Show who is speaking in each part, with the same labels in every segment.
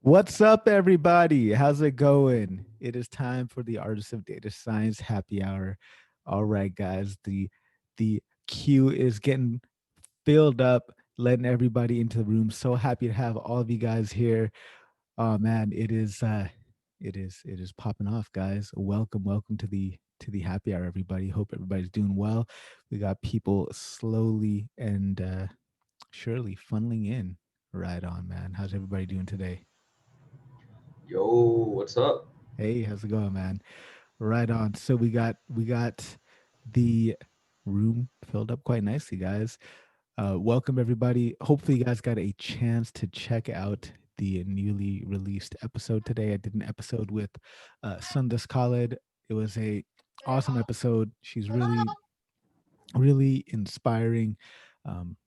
Speaker 1: What's up, everybody? How's it going? It is time for the Artists of Data Science Happy Hour. All right, guys, the queue is getting filled up, letting everybody into the room. So happy to have all of you guys here. Oh man, it is popping off, guys. Welcome to the happy hour, everybody. Hope everybody's doing well. We got people slowly and surely funneling in. Right on, man. How's everybody doing today?
Speaker 2: Yo, what's up?
Speaker 1: Hey, how's it going, man? Right on. So we got the room filled up quite nicely, guys. Welcome everybody. Hopefully, you guys got a chance to check out the newly released episode today. I did an episode with Sundus Khalid. It was a awesome episode. She's really inspiring,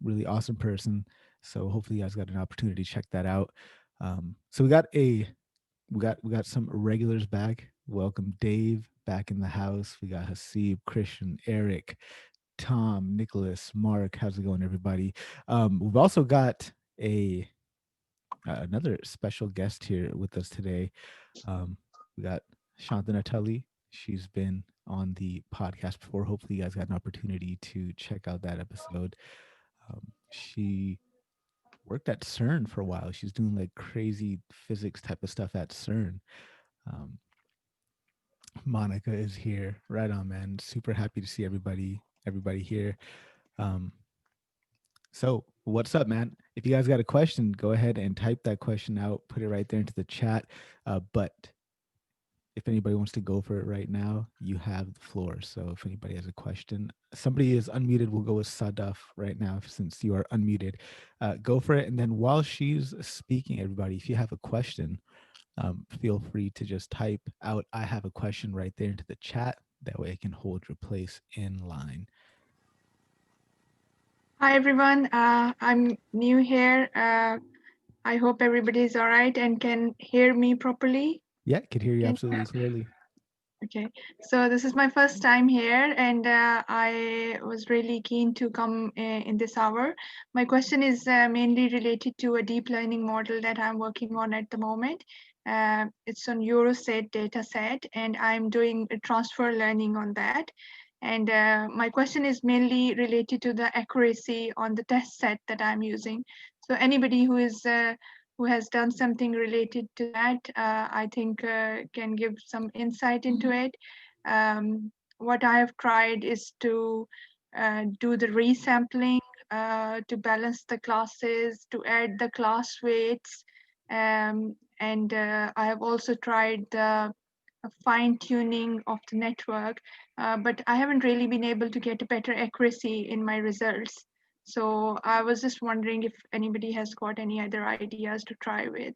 Speaker 1: really awesome person. So hopefully, you guys got an opportunity to check that out. So we got some regulars back. Welcome Dave back in the house. We got Hasib, Christian, Eric, Tom, Nicholas, Mark. How's it going, everybody? We've also got a another special guest here with us today. We got Shantana Tully. She's been on the podcast before. Hopefully, you guys got an opportunity to check out that episode. She worked at CERN for a while. She's doing like crazy physics type of stuff at CERN. Um, Monica is here. Right on, man. Super happy to see everybody here. Um, so what's up, man? If you guys got a question, go ahead and type that question out, put it right there into the chat. But if anybody wants to go for it right now, you have the floor. So if anybody has a question, somebody is unmuted. We'll go with Sadaf right now since you are unmuted. Go for it. And then while she's speaking, everybody, if you have a question, feel free to just type out "I have a question" right there into the chat. That way I can hold your place in line.
Speaker 3: Hi everyone, I'm new here. I hope everybody is all right and can hear me properly.
Speaker 1: Yeah, could hear you
Speaker 3: Can
Speaker 1: absolutely clearly.
Speaker 3: Okay, so this is my first time here, and I was really keen to come in this hour. My question is mainly related to a deep learning model that I'm working on at the moment. It's on Euroset dataset, and I'm doing a transfer learning on that. And my question is mainly related to the accuracy on the test set that I'm using. So anybody who has done something related to that, I think can give some insight into it. What I have tried is to do the resampling, to balance the classes, to add the class weights, and I have also tried the fine tuning of the network, but I haven't really been able to get a better accuracy in my results. So I was just wondering if anybody has got any other ideas to try with.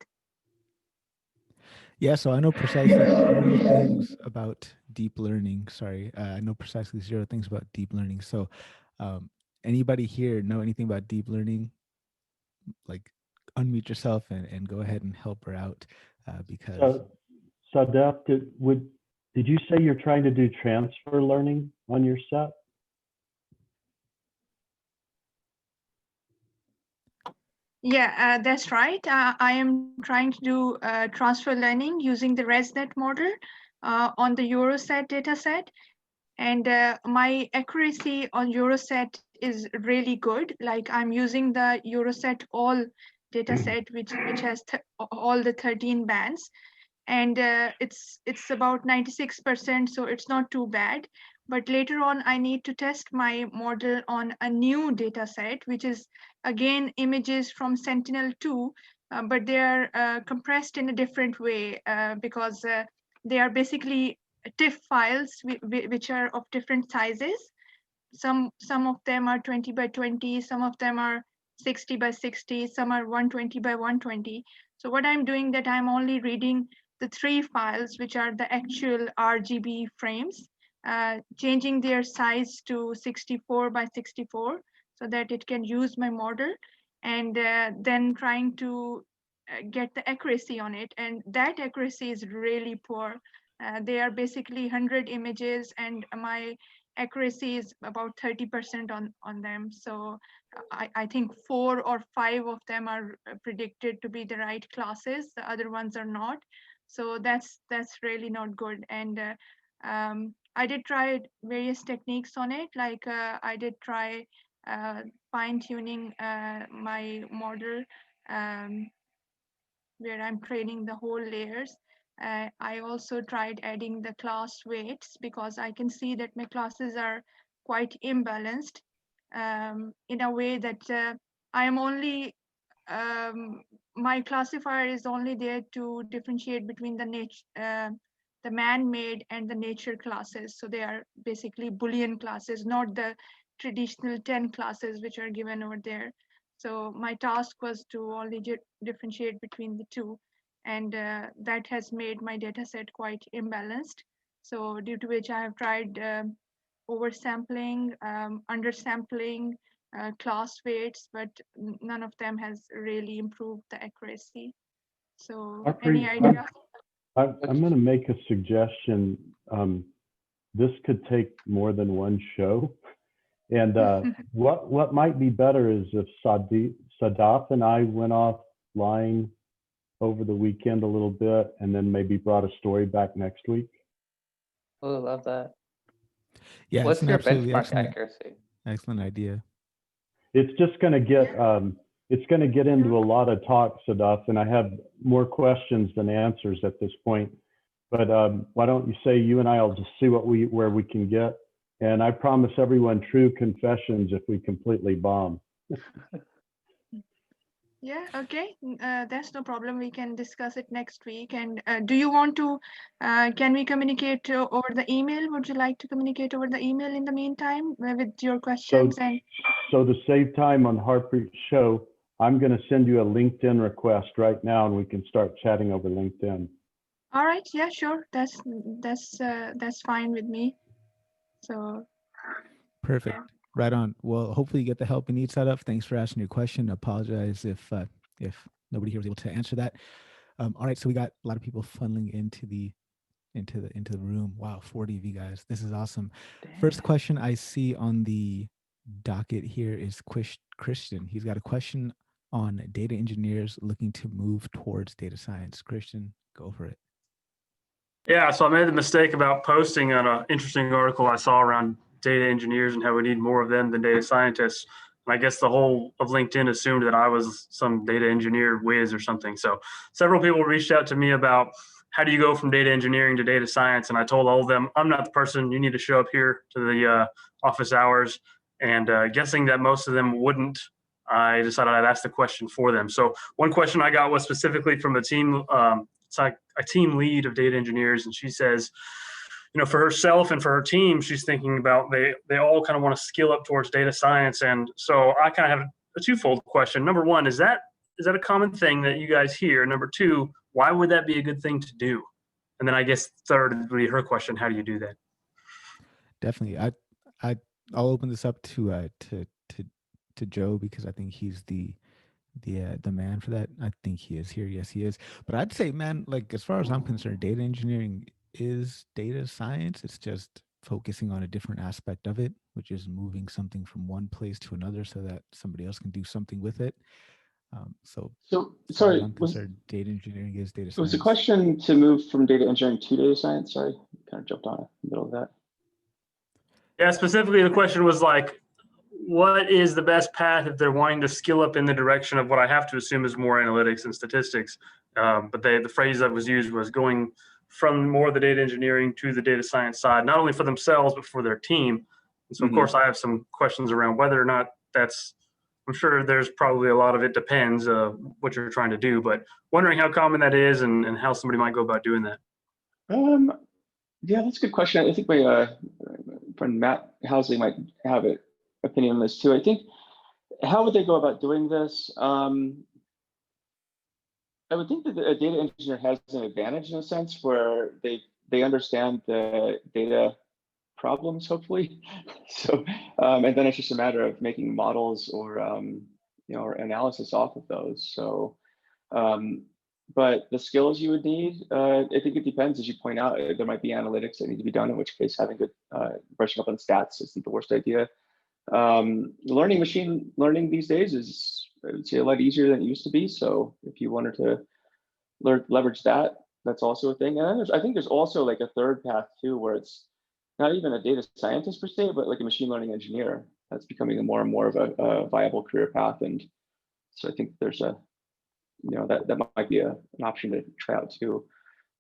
Speaker 1: Yeah, so I know precisely zero things about deep learning. Sorry, I know precisely zero things about deep learning. So, um, anybody here know anything about deep learning? Like, unmute yourself and go ahead and help her out because
Speaker 4: So, Sadaf, did you say you're trying to do transfer learning on your set?
Speaker 3: Yeah, that's right. I am trying to do transfer learning using the ResNet model on the Euroset dataset. And my accuracy on Euroset is really good. Like I'm using the Euroset all dataset, which has all the 13 bands, and it's about 96%, so it's not too bad. But later on, I need to test my model on a new data set, which is again images from Sentinel-2, but they are compressed in a different way because they are basically TIFF files which are of different sizes. Some of them are 20 by 20, some of them are 60 by 60, some are 120 by 120. So what I'm doing that I'm only reading the three files, which are the actual RGB frames, changing their size to 64 by 64 so that it can use my model, and then trying to get the accuracy on it. And that accuracy is really poor. They are basically 100 images, and my accuracy is about 30% on them. So I think 4 or 5 of them are predicted to be the right classes. The other ones are not. So that's really not good. And I did try various techniques on it. Like I did try fine tuning my model, um, where I'm training the whole layers. I also tried adding the class weights because I can see that my classes are quite imbalanced, in a way that I am only my classifier is only there to differentiate between the man-made and the nature classes. So they are basically Boolean classes, not the traditional 10 classes which are given over there. So my task was to only differentiate between the two, and that has made my data set quite imbalanced. So due to which I have tried oversampling, undersampling, class weights, but none of them has really improved the accuracy. So any idea?
Speaker 4: I'm going to make a suggestion. This could take more than one show. And what might be better is if Sadaf and I went offline over the weekend a little bit, and then maybe brought a story back next week.
Speaker 5: Oh, love that.
Speaker 1: Yeah,
Speaker 5: What's
Speaker 1: it's an
Speaker 5: your
Speaker 1: absolutely
Speaker 5: benchmark accuracy?
Speaker 1: excellent idea.
Speaker 4: It's just going to get it's going to get into a lot of talk, Sadaf, and I have more questions than answers at this point. But why don't you say you and I will just see where we can get, and I promise everyone true confessions if we completely bomb.
Speaker 3: Yeah, okay. That's no problem. We can discuss it next week. And do you want to, can we communicate over the email? Would you like to communicate over the email in the meantime with your questions?
Speaker 4: So to save time on Harpreet's show, I'm going to send you a LinkedIn request right now, and we can start chatting over LinkedIn.
Speaker 3: All right. Yeah, sure. That's fine with me. So.
Speaker 1: Perfect.
Speaker 3: Yeah.
Speaker 1: Right on. Well, hopefully you get the help you need set up. Thanks for asking your question. Apologize if nobody here was able to answer that. All right, so we got a lot of people funneling into the room. Wow, 40 of you guys. This is awesome.
Speaker 5: Damn.
Speaker 1: First question I see on the docket here is Christian. He's got a question on data engineers looking to move towards data science. Christian, go for it.
Speaker 6: Yeah, so I made the mistake about posting on an interesting article I saw around data engineers and how we need more of them than data scientists. And I guess the whole of LinkedIn assumed that I was some data engineer whiz or something. So several people reached out to me about how do you go from data engineering to data science? And I told all of them, I'm not the person. You need to show up here to the office hours. And guessing that most of them wouldn't, I decided I'd ask the question for them. So one question I got was specifically from a team, it's like a team lead of data engineers, and she says, you know, for herself and for her team, she's thinking about they all kind of want to skill up towards data science. And so I kind of have a twofold question. Number one, is that a common thing that you guys hear? Number two, why would that be a good thing to do? And then I guess third would be her question, how do you do that?
Speaker 1: Definitely. I'll open this up to Joe because I think he's the man for that. I think he is here. Yes, he is. But I'd say, man, like as far as I'm concerned, data engineering is data science. It's just focusing on a different aspect of it, which is moving something from one place to another so that somebody else can do something with it. So as far as I'm concerned, data engineering is data science.
Speaker 7: Was the question to move from data engineering to data science? Sorry, kind of jumped on in the middle of that.
Speaker 6: Yeah, specifically the question was like, what is the best path if they're wanting to skill up in the direction of what I have to assume is more analytics and statistics? But the phrase that was used was going from more of the data engineering to the data science side, not only for themselves, but for their team. And so, of course, I have some questions around whether or not that's, I'm sure there's probably a lot of it depends what you're trying to do, but wondering how common that is and how somebody might go about doing that.
Speaker 7: Yeah, that's a good question. I think my friend Matt Housley might have an opinion on this too. I think, how would they go about doing this? I would think that a data engineer has an advantage in a sense where they understand the data problems, hopefully. So, and then it's just a matter of making models or or analysis off of those. So, But the skills you would need, I think it depends. As you point out, there might be analytics that need to be done, in which case having good brushing up on stats isn't the worst idea. Learning machine learning these days is, I would say, a lot easier than it used to be. So if you wanted to leverage that, that's also a thing. And then I think there's also like a third path too, where it's not even a data scientist per se, but like a machine learning engineer. That's becoming more and more of a viable career path. And so I think there's a, that might be an option to try out too.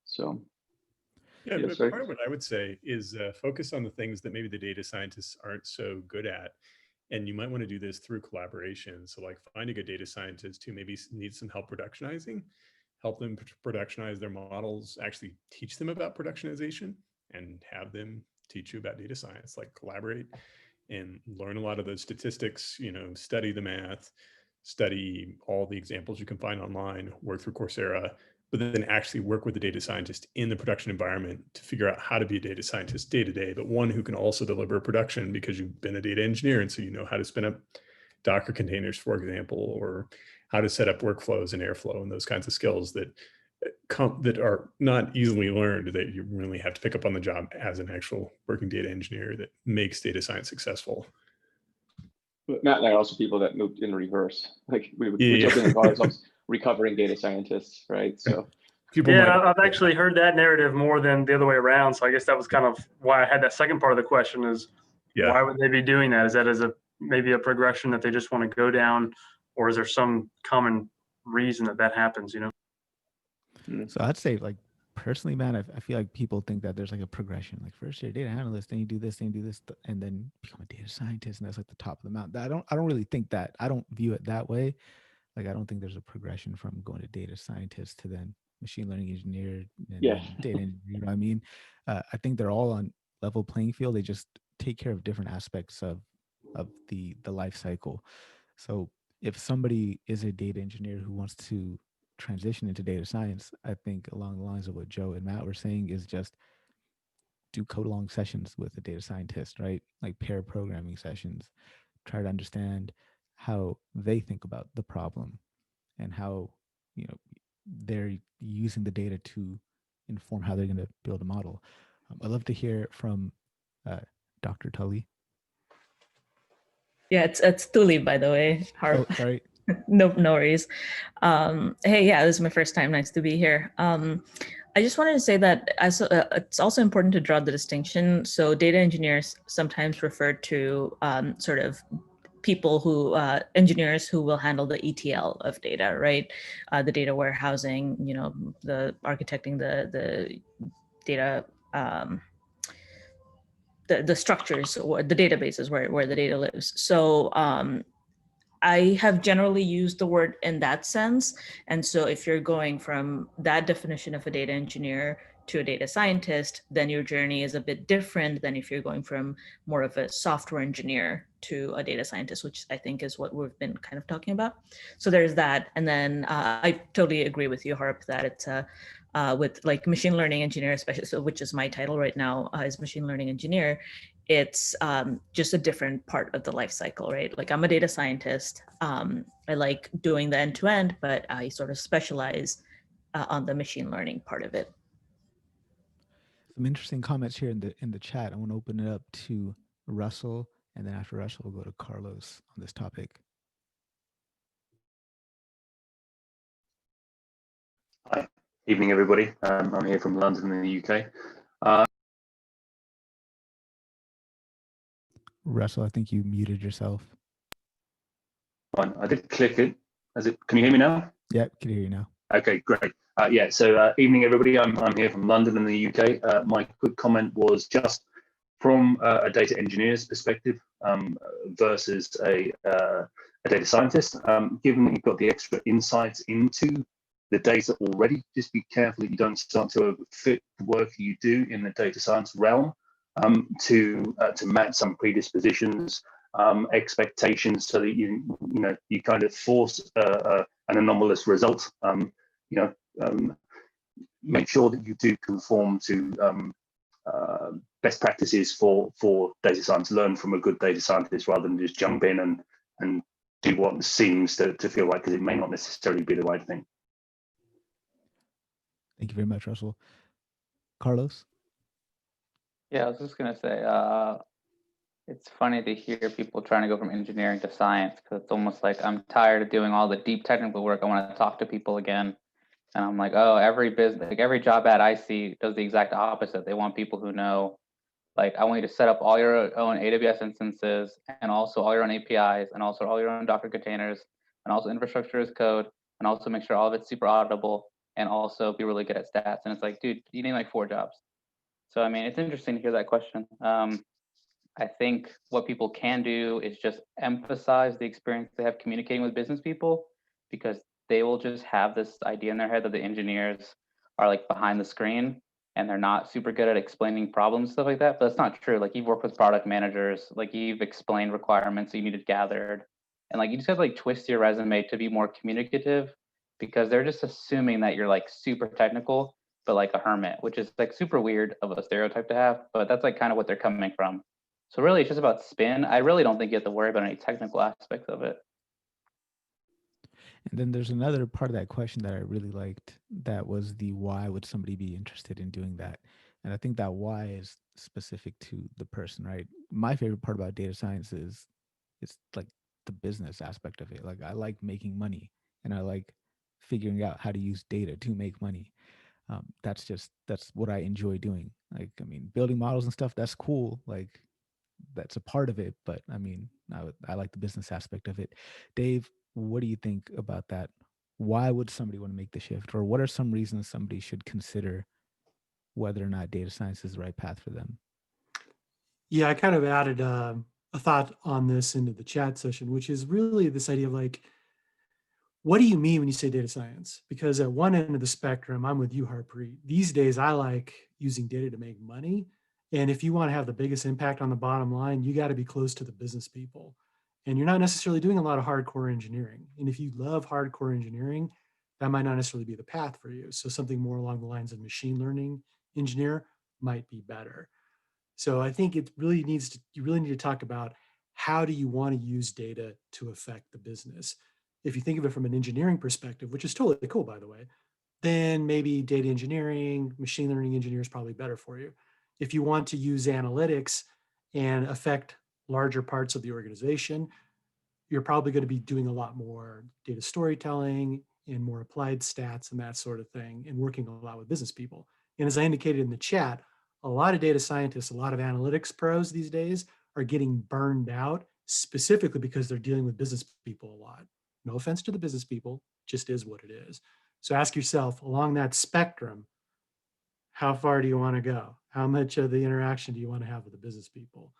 Speaker 7: So
Speaker 8: yeah, but part of what I would say is focus on the things that maybe the data scientists aren't so good at. And you might want to do this through collaboration. So like find a good data scientist who maybe needs some help productionizing, help them productionize their models, actually teach them about productionization and have them teach you about data science, like collaborate and learn a lot of those statistics, study the math, study all the examples you can find online, work through Coursera, but then actually work with the data scientist in the production environment to figure out how to be a data scientist day to day, but one who can also deliver production because you've been a data engineer. And so you know how to spin up Docker containers, for example, or how to set up workflows and Airflow and those kinds of skills that are not easily learned, that you really have to pick up on the job as an actual working data engineer that makes data science successful.
Speaker 7: But Matt and I are also people that moved in reverse. Like we jump in the cars, recovering data scientists, right? So
Speaker 6: I've actually heard that narrative more than the other way around. So I guess that was kind of why I had that second part of the question is, why would they be doing that? Is that as maybe a progression that they just want to go down, or is there some common reason that happens,
Speaker 1: So I'd say, like, personally, man, I feel like people think that there's like a progression, like first year data analyst, then you do this, then you do this, and then become a data scientist, and that's like the top of the mountain. I don't really think that. I don't view it that way. Like, I don't think there's a progression from going to data scientist to then machine learning engineer and then data engineer. You know what I mean? I think they're all on level playing field. They just take care of different aspects of the life cycle. So if somebody is a data engineer who wants to transition into data science, I think along the lines of what Joe and Matt were saying is just do code along sessions with a data scientist, right? Like pair programming sessions, try to understand how they think about the problem and how, they're using the data to inform how they're going to build a model. I'd love to hear from Dr. Tully.
Speaker 9: Yeah, it's Tully, by the way.
Speaker 1: Oh, sorry.
Speaker 9: No worries. Hey, yeah, this is my first time. Nice to be here. I just wanted to say that it's also important to draw the distinction. So data engineers sometimes refer to sort of people who, engineers who will handle the ETL of data, right? The data warehousing, the architecting the data, the structures or the databases where the data lives. So I have generally used the word in that sense. And so if you're going from that definition of a data engineer to a data scientist, then your journey is a bit different than if you're going from more of a software engineer to a data scientist, which I think is what we've been kind of talking about. So there's that. And then I totally agree with you, Harp, that it's with like machine learning engineer, especially, so which is my title right now, is machine learning engineer. It's just a different part of the life cycle, right? Like I'm a data scientist. I like doing the end-to-end, but I sort of specialize on the machine learning part of it.
Speaker 1: Some interesting comments here in the chat. I want to open it up to Russell, and then after Russell, we'll go to Carlos on this topic.
Speaker 10: Hi, evening everybody. I'm here from London in the UK.
Speaker 1: Russell, I think you muted yourself.
Speaker 10: Fine, I did click it. Can you hear me now?
Speaker 1: Yeah, can hear you now.
Speaker 10: Okay, great. Evening everybody. I'm here from London in the UK. My quick comment was just from a data engineer's perspective versus a data scientist. Given that you've got the extra insights into the data already, just be careful that you don't start to fit the work you do in the data science realm to match some predispositions, expectations, so that you kind of force an anomalous result. Make sure that you do conform to best practices for data science. Learn from a good data scientist rather than just jump in and do what seems to feel like, because it may not necessarily be the right thing.
Speaker 1: Thank you very much, Russell. Carlos?
Speaker 5: Yeah, I was just gonna say, it's funny to hear people trying to go from engineering to science, because it's almost like I'm tired of doing all the deep technical work. I want to talk to people again. And I'm like, oh, every business, like every job ad I see does the exact opposite. They want people who know, like, I want you to set up all your own AWS instances and also all your own APIs and also all your own Docker containers and also infrastructure as code and also make sure all of it's super auditable and also be really good at stats. And it's like, dude, you need like 4 jobs. So, I mean, it's interesting to hear that question. I think what people can do is just emphasize the experience they have communicating with business people, because they will just have this idea in their head that the engineers are like behind the screen and they're not super good at explaining problems, stuff like that. But that's not true. Like, you've worked with product managers, like you've explained requirements that you needed gathered. And like, you just have to like twist your resume to be more communicative, because they're just assuming that you're like super technical, but like a hermit, which is like super weird of a stereotype to have, but that's like kind of what they're coming from. So really, it's just about spin. I really don't think you have to worry about any technical aspects of it.
Speaker 1: And then there's another part of that question that I really liked. That was the why would somebody be interested in doing that? And I think that why is specific to the person, right? My favorite part about data science is it's like the business aspect of it. Like, I like making money and I like figuring out how to use data to make money. That's what I enjoy doing. Like, I mean, building models and stuff, that's cool. Like, that's a part of it, but I mean, I like the business aspect of it. Dave, what do you think about that? Why would somebody want to make the shift, or what are some reasons somebody should consider whether or not data science is the right path for them?
Speaker 11: Yeah, I kind of added a thought on this into the chat session, which is really this idea of like, what do you mean when you say data science? Because at one end of the spectrum, I'm with you, Harpreet. These days, I like using data to make money. And if you want to have the biggest impact on the bottom line, you got to be close to the business people. And you're not necessarily doing a lot of hardcore engineering. And if you love hardcore engineering, that might not necessarily be the path for you. So something more along the lines of machine learning engineer might be better. So I think it really needs to, you really need to talk about how do you want to use data to affect the business. If you think of it from an engineering perspective, which is totally cool, by the way, then maybe data engineering, machine learning engineer is probably better for you. If you want to use analytics and affect larger parts of the organization, you're probably going to be doing a lot more data storytelling and more applied stats and that sort of thing, and working a lot with business people. And as I indicated in the chat, a lot of data scientists, a lot of analytics pros these days are getting burned out specifically because they're dealing with business people a lot. No offense to the business people, just is what it is. So ask yourself, along that spectrum, how far do you want to go? How much of the interaction do you want to have with the business people?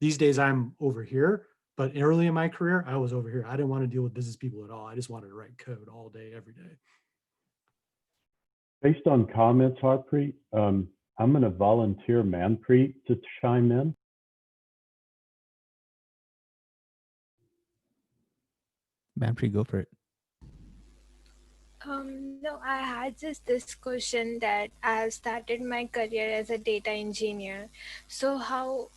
Speaker 11: These days I'm over here, but early in my career, I was over here. I didn't want to deal with business people at all. I just wanted to write code all day, every day.
Speaker 4: Based on comments, Harpreet, I'm going to volunteer Manpreet to chime in.
Speaker 1: Manpreet, go for it.
Speaker 12: No, I had just this question that I have started my career as a data engineer. So how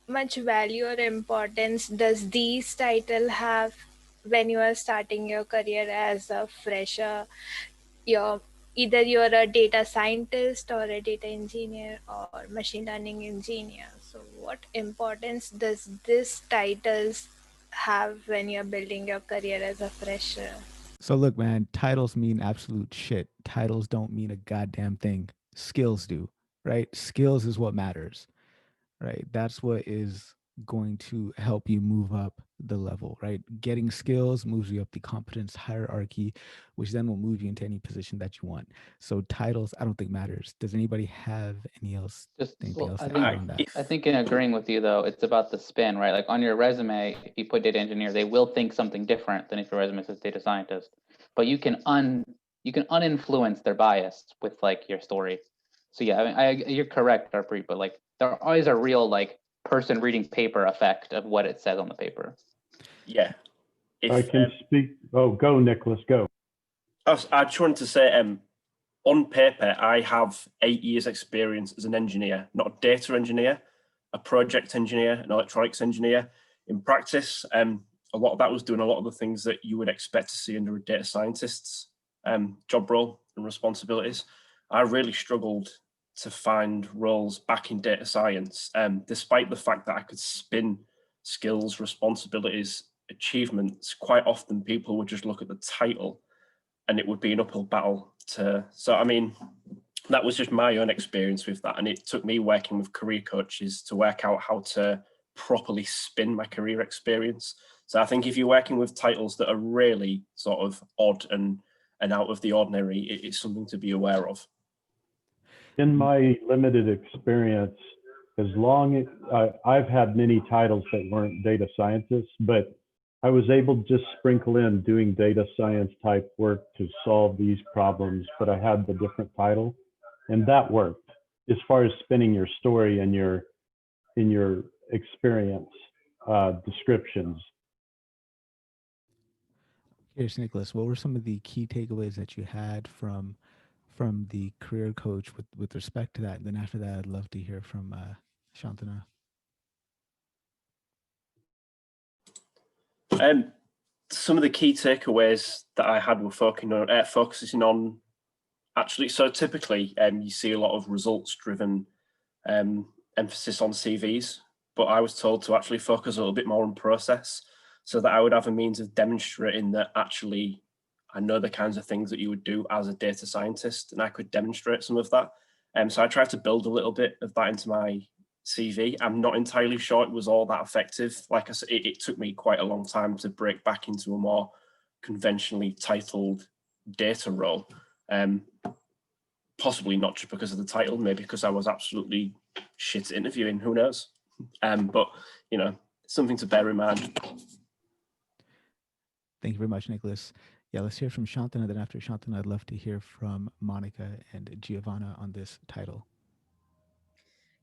Speaker 12: much value or importance does these title have when you are starting your career as a fresher? You're either you're a data scientist or a data engineer or machine learning engineer. So what importance does this titles have when you're building your career as a fresher?
Speaker 1: So look, man, titles mean absolute shit. Titles don't mean a goddamn thing. Skills do, right? Skills is what matters, right? That's what is going to help you move up the level, right? Getting skills moves you up the competence hierarchy, which then will move you into any position that you want. So titles, I don't think matters. Does anybody have anything else to add on that?
Speaker 5: I think in agreeing with you though, it's about the spin, right? Like on your resume, if you put data engineer, they will think something different than if your resume says data scientist. But you can uninfluence their bias with like your story. So yeah, I mean, you're correct, Harpreet, but like there always a real like person reading paper effect of what it says on the paper.
Speaker 13: Yeah.
Speaker 4: I can speak. Oh, go, Nicholas, go.
Speaker 13: I just wanted to say, on paper, I have 8 years experience as an engineer, not a data engineer, a project engineer, an electronics engineer. In practice, a lot of that was doing a lot of the things that you would expect to see under a data scientist's job role and responsibilities. I really struggled to find roles back in data science, despite the fact that I could spin skills, responsibilities, achievements. Quite often people would just look at the title and it would be an uphill battle to, so I mean, that was just my own experience with that. And it took me working with career coaches to work out how to properly spin my career experience. So I think if you're working with titles that are really sort of odd and out of the ordinary, it's something to be aware of.
Speaker 4: In my limited experience, as long as I've had many titles that weren't data scientists, but I was able to just sprinkle in doing data science type work to solve these problems, but I had the different title, and that worked as far as spinning your story and in your experience descriptions.
Speaker 1: Here's Nicholas. What were some of the key takeaways that you had from the career coach with respect to that? And then after that, I'd love to hear from Shantanu.
Speaker 13: Some of the key takeaways that I had were focusing on actually, so typically you see a lot of results-driven emphasis on CVs, but I was told to actually focus a little bit more on process so that I would have a means of demonstrating that actually I know the kinds of things that you would do as a data scientist, and I could demonstrate some of that. So I tried to build a little bit of that into my CV. I'm not entirely sure it was all that effective. Like I said, it took me quite a long time to break back into a more conventionally titled data role. Possibly not just because of the title, maybe because I was absolutely shit at interviewing, who knows? But, you know, something to bear in mind.
Speaker 1: Thank you very much, Nicholas. Yeah, let's hear from Shantanu. Then after Shantanu, I'd love to hear from Monica and Giovanna on this title.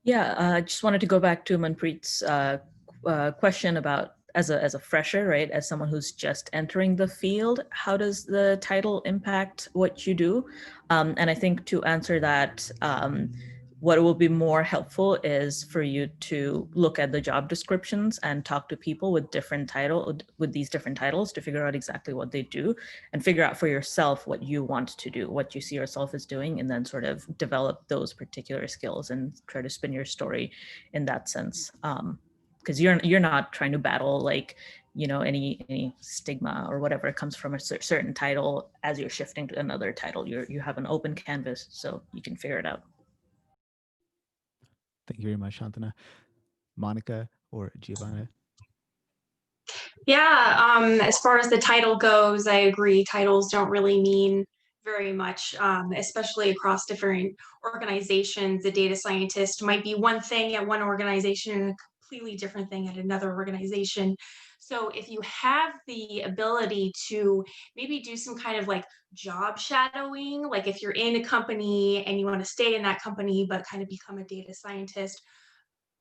Speaker 9: Yeah, I just wanted to go back to Manpreet's question about as a fresher, right? As someone who's just entering the field, how does the title impact what you do? And I think to answer that, what will be more helpful is for you to look at the job descriptions and talk to people with these different titles to figure out exactly what they do and figure out for yourself what you want to do, what you see yourself as doing, and then sort of develop those particular skills and try to spin your story in that sense. Because you're not trying to battle like, you know, any stigma or whatever comes from a certain title as you're shifting to another title. You have an open canvas, so you can figure it out.
Speaker 1: Thank you very much, Shantanu. Monica or Giovanna?
Speaker 14: Yeah, as far as the title goes, I agree. Titles don't really mean very much, especially across different organizations. A data scientist might be one thing at one organization and a completely different thing at another organization. So if you have the ability to maybe do some kind of like job shadowing, like if you're in a company and you want to stay in that company, but kind of become a data scientist,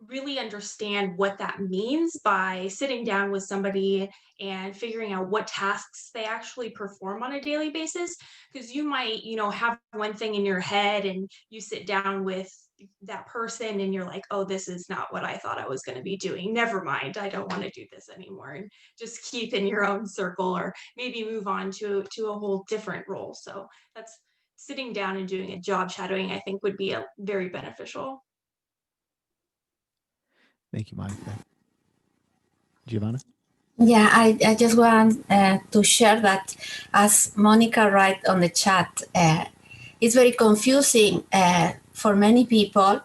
Speaker 14: really understand what that means by sitting down with somebody and figuring out what tasks they actually perform on a daily basis. Because you might, you know, have one thing in your head and you sit down with that person and you're like, oh, this is not what I thought I was going to be doing. Never mind. I don't want to do this anymore. And just keep in your own circle or maybe move on to a whole different role. So that's sitting down and doing a job shadowing, I think would be very beneficial.
Speaker 1: Thank you, Monica. Giovanna?
Speaker 15: Yeah, I just want to share that as Monica wrote on the chat, it's very confusing for many people.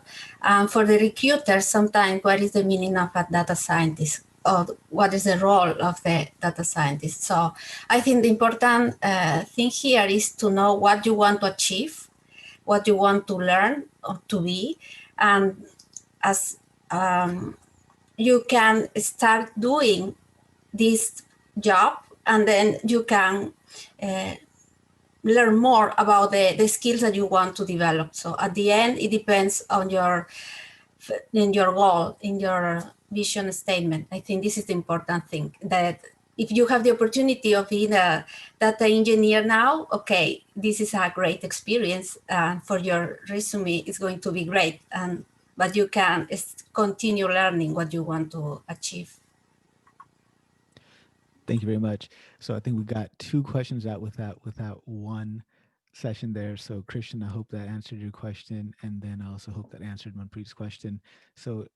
Speaker 15: For the recruiters, sometimes what is the meaning of a data scientist or what is the role of the data scientist? So I think the important thing here is to know what you want to achieve, what you want to learn or to be, and as you can start doing this job, and then you can learn more about the skills that you want to develop. So at the end, it depends on your goal, in your vision statement. I think this is the important thing, that if you have the opportunity of being a data engineer now, okay, this is a great experience for your resume. It's going to be great, but you can continue learning what you want to achieve.
Speaker 1: Thank you very much. So I think we got two questions out without one session there. So Christian, I hope that answered your question. And then I also hope that answered Manpreet's question. So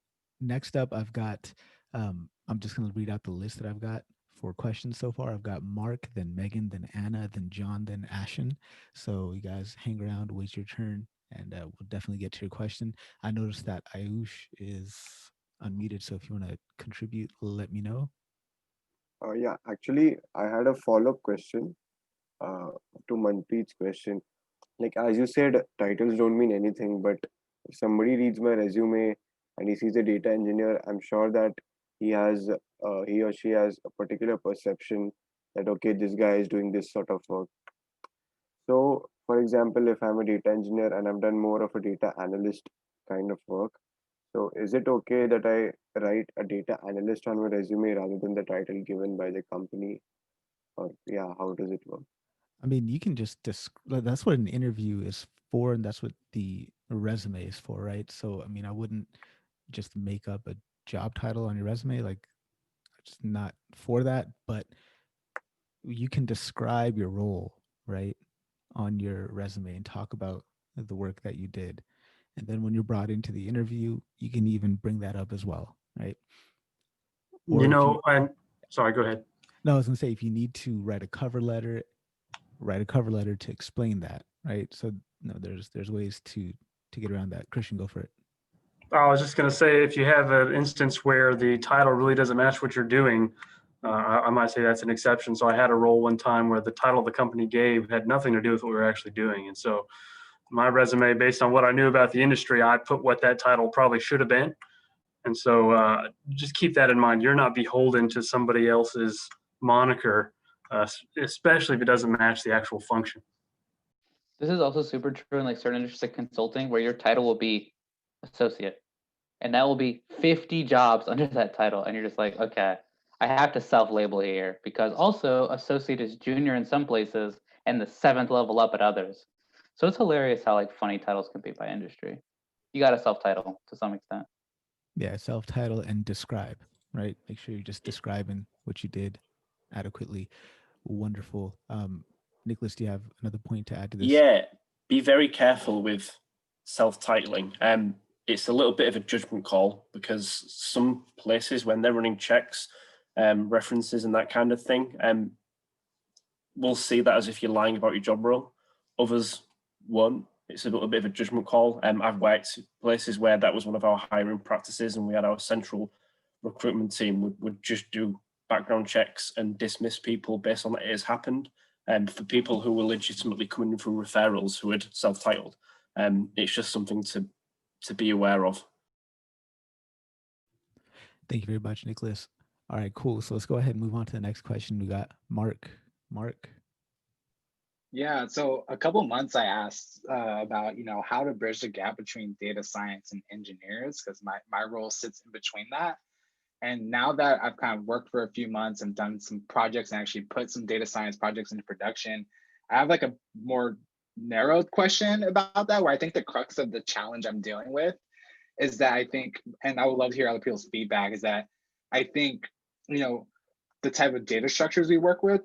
Speaker 1: next up, I've got, I'm just going to read out the list that I've got for questions so far. I've got Mark, then Megan, then Anna, then John, then Ashen. So you guys hang around, wait your turn, and we'll definitely get to your question. I noticed that Ayush is unmuted. So if you want to contribute, let me know.
Speaker 16: Yeah, actually, I had a follow-up question uh, to Manpreet's question. Like, as you said, titles don't mean anything, but if somebody reads my resume and he sees a data engineer, I'm sure that he or she has a particular perception that, okay, this guy is doing this sort of work. So, for example, if I'm a data engineer and I've done more of a data analyst kind of work, so is it okay that I write a data analyst on my resume rather than the title given by the company? Or yeah, how does it work?
Speaker 1: I mean, you can just that's what an interview is for, and that's what the resume is for, right? So, I mean, I wouldn't just make up a job title on your resume, like it's not for that, but you can describe your role, right, on your resume and talk about the work that you did. And then when you're brought into the interview, you can even bring that up as well, right? Or
Speaker 6: and sorry, go ahead.
Speaker 1: No, I was gonna say if you need to write a cover letter to explain that, right? So no, there's ways to get around that. Christian, go for it.
Speaker 6: I was just going to say, if you have an instance where the title really doesn't match what you're doing, I might say that's an exception. So I had a role one time where the title the company gave had nothing to do with what we were actually doing. And so my resume, based on what I knew about the industry, I put what that title probably should have been. And so just keep that in mind. You're not beholden to somebody else's moniker, especially if it doesn't match the actual function.
Speaker 5: This is also super true in like certain industries like consulting, where your title will be associate, and that will be 50 jobs under that title, and you're just like, okay, I have to self-label here, because also associate is junior in some places and the 7th level up at others. So it's hilarious how like funny titles can be by industry. You got to self-title to some extent.
Speaker 1: Yeah, self-title and describe, right? Make sure you're just describing what you did adequately. Wonderful. Nicholas, do you have another point to add to this?
Speaker 13: Yeah, be very careful with self-titling. It's a little bit of a judgment call, because some places, when they're running checks, references and that kind of thing, will see that as if you're lying about your job role. Others won't. It's a little bit of a judgment call. I've worked places where that was one of our hiring practices, and we had our central recruitment team would just do background checks and dismiss people based on that it has happened. For people who were legitimately coming through referrals who had self-titled, it's just something to be aware of.
Speaker 1: Thank you very much, Nicholas. All right, cool. So let's go ahead and move on to the next question. We got Mark. Mark.
Speaker 17: Yeah, so a couple months I asked about, how to bridge the gap between data science and engineers, because my role sits in between that. And now that I've kind of worked for a few months and done some projects and actually put some data science projects into production, I have like a more narrowed question about that, where I think the crux of the challenge I'm dealing with is that I think, and I would love to hear other people's feedback, is that I think, the type of data structures we work with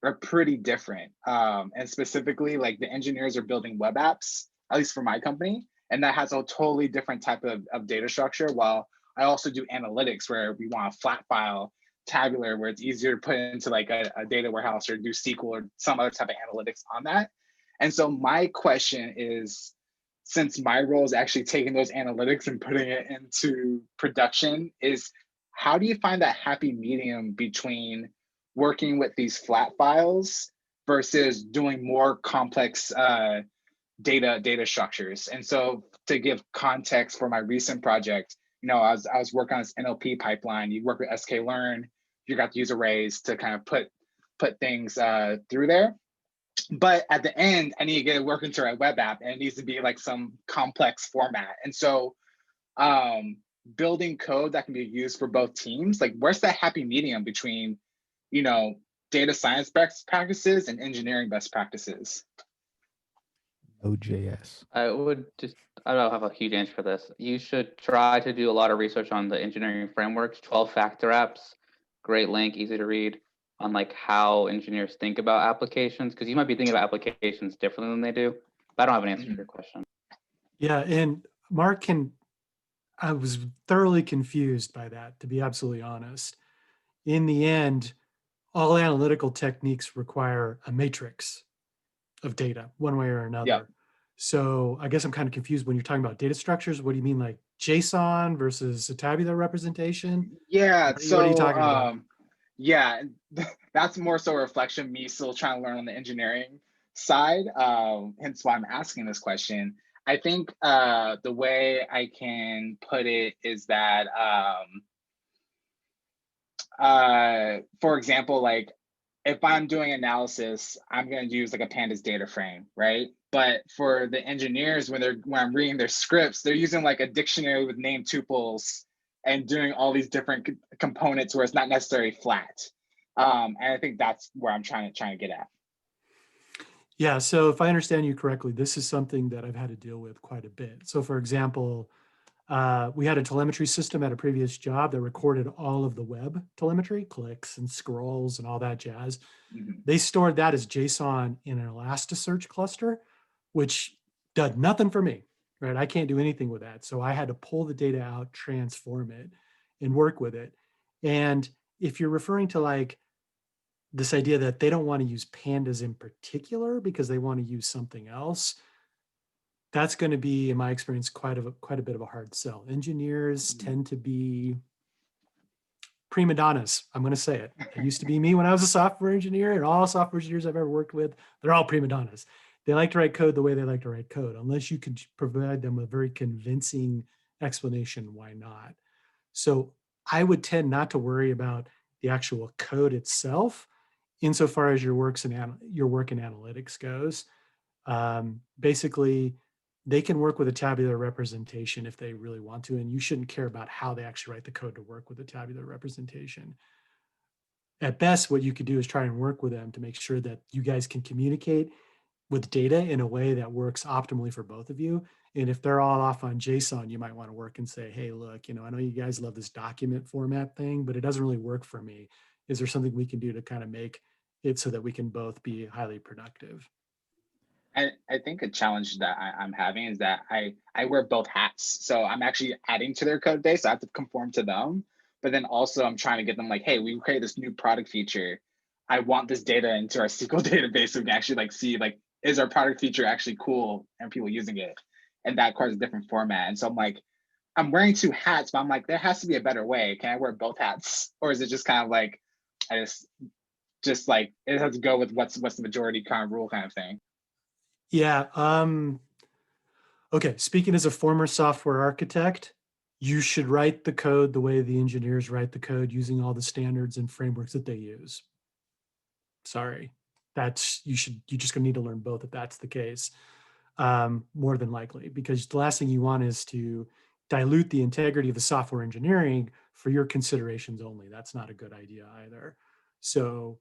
Speaker 17: are pretty different. And specifically, like the engineers are building web apps, at least for my company, and that has a totally different type of data structure, while I also do analytics where we want a flat file tabular where it's easier to put into like a data warehouse or do SQL or some other type of analytics on that. And so my question is, since my role is actually taking those analytics and putting it into production, is how do you find that happy medium between working with these flat files versus doing more complex data structures? And so to give context for my recent project, I was working on this NLP pipeline. You work with sklearn, you got to use arrays to kind of put things through there. But at the end, I need to get it working to a web app, and it needs to be like some complex format. And so building code that can be used for both teams, like where's that happy medium between, data science best practices and engineering best practices?
Speaker 1: Node.js.
Speaker 5: I don't have a huge answer for this. You should try to do a lot of research on the engineering frameworks, 12 factor apps, great link, easy to read. on like how engineers think about applications? Because you might be thinking about applications differently than they do. But I don't have an answer to your question.
Speaker 11: Yeah, and Mark I was thoroughly confused by that, to be absolutely honest. In the end, all analytical techniques require a matrix of data, one way or another.
Speaker 17: Yeah.
Speaker 11: So I guess I'm kind of confused when you're talking about data structures. What do you mean, like JSON versus a tabular representation?
Speaker 17: Yeah.
Speaker 11: What are you
Speaker 17: So
Speaker 11: talking about?
Speaker 17: yeah, that's more so a reflection of me still trying to learn on the engineering side. Hence why I'm asking this question. I think the way I can put it is that, for example, like if I'm doing analysis, I'm going to use like a pandas data frame, right? But for the engineers, when I'm reading their scripts, they're using like a dictionary with name tuples and doing all these different components where it's not necessarily flat. And I think that's where I'm trying to get at.
Speaker 11: Yeah, so if I understand you correctly, this is something that I've had to deal with quite a bit. So for example, we had a telemetry system at a previous job that recorded all of the web telemetry, clicks and scrolls and all that jazz. They stored that as JSON in an Elasticsearch cluster, which did nothing for me, right? I can't do anything with that. So I had to pull the data out, transform it, and work with it. And if you're referring to like this idea that they don't want to use pandas in particular because they want to use something else, that's going to be, in my experience, quite a bit of a hard sell. Engineers tend to be prima donnas. I'm going to say it. It used to be me when I was a software engineer, and all software engineers I've ever worked with, they're all prima donnas. They like to write code the way they like to write code. Unless you could provide them a very convincing explanation, why not? So I would tend not to worry about the actual code itself insofar as your work in analytics goes. Basically, they can work with a tabular representation if they really want to, and you shouldn't care about how they actually write the code to work with a tabular representation. At best, what you could do is try and work with them to make sure that you guys can communicate with data in a way that works optimally for both of you. And if they're all off on JSON, you might want to work and say, hey, look, I know you guys love this document format thing, but it doesn't really work for me. Is there something we can do to kind of make it so that we can both be highly productive?
Speaker 17: I think a challenge that I'm having is that I wear both hats. So I'm actually adding to their code base. So I have to conform to them. But then also I'm trying to get them like, hey, we create this new product feature. I want this data into our SQL database so we can actually like see like, is our product feature actually cool and people using it? And that requires a different format. And so I'm like, I'm wearing two hats, but I'm like, there has to be a better way. Can I wear both hats? Or is it just kind of like, I just like, it has to go with what's the majority kind of rule kind of thing?
Speaker 11: Yeah. Okay. Speaking as a former software architect, you should write the code the way the engineers write the code using all the standards and frameworks that they use. Sorry, you're just gonna need to learn both if that's the case, more than likely, because the last thing you want is to dilute the integrity of the software engineering for your considerations only. That's not a good idea either. So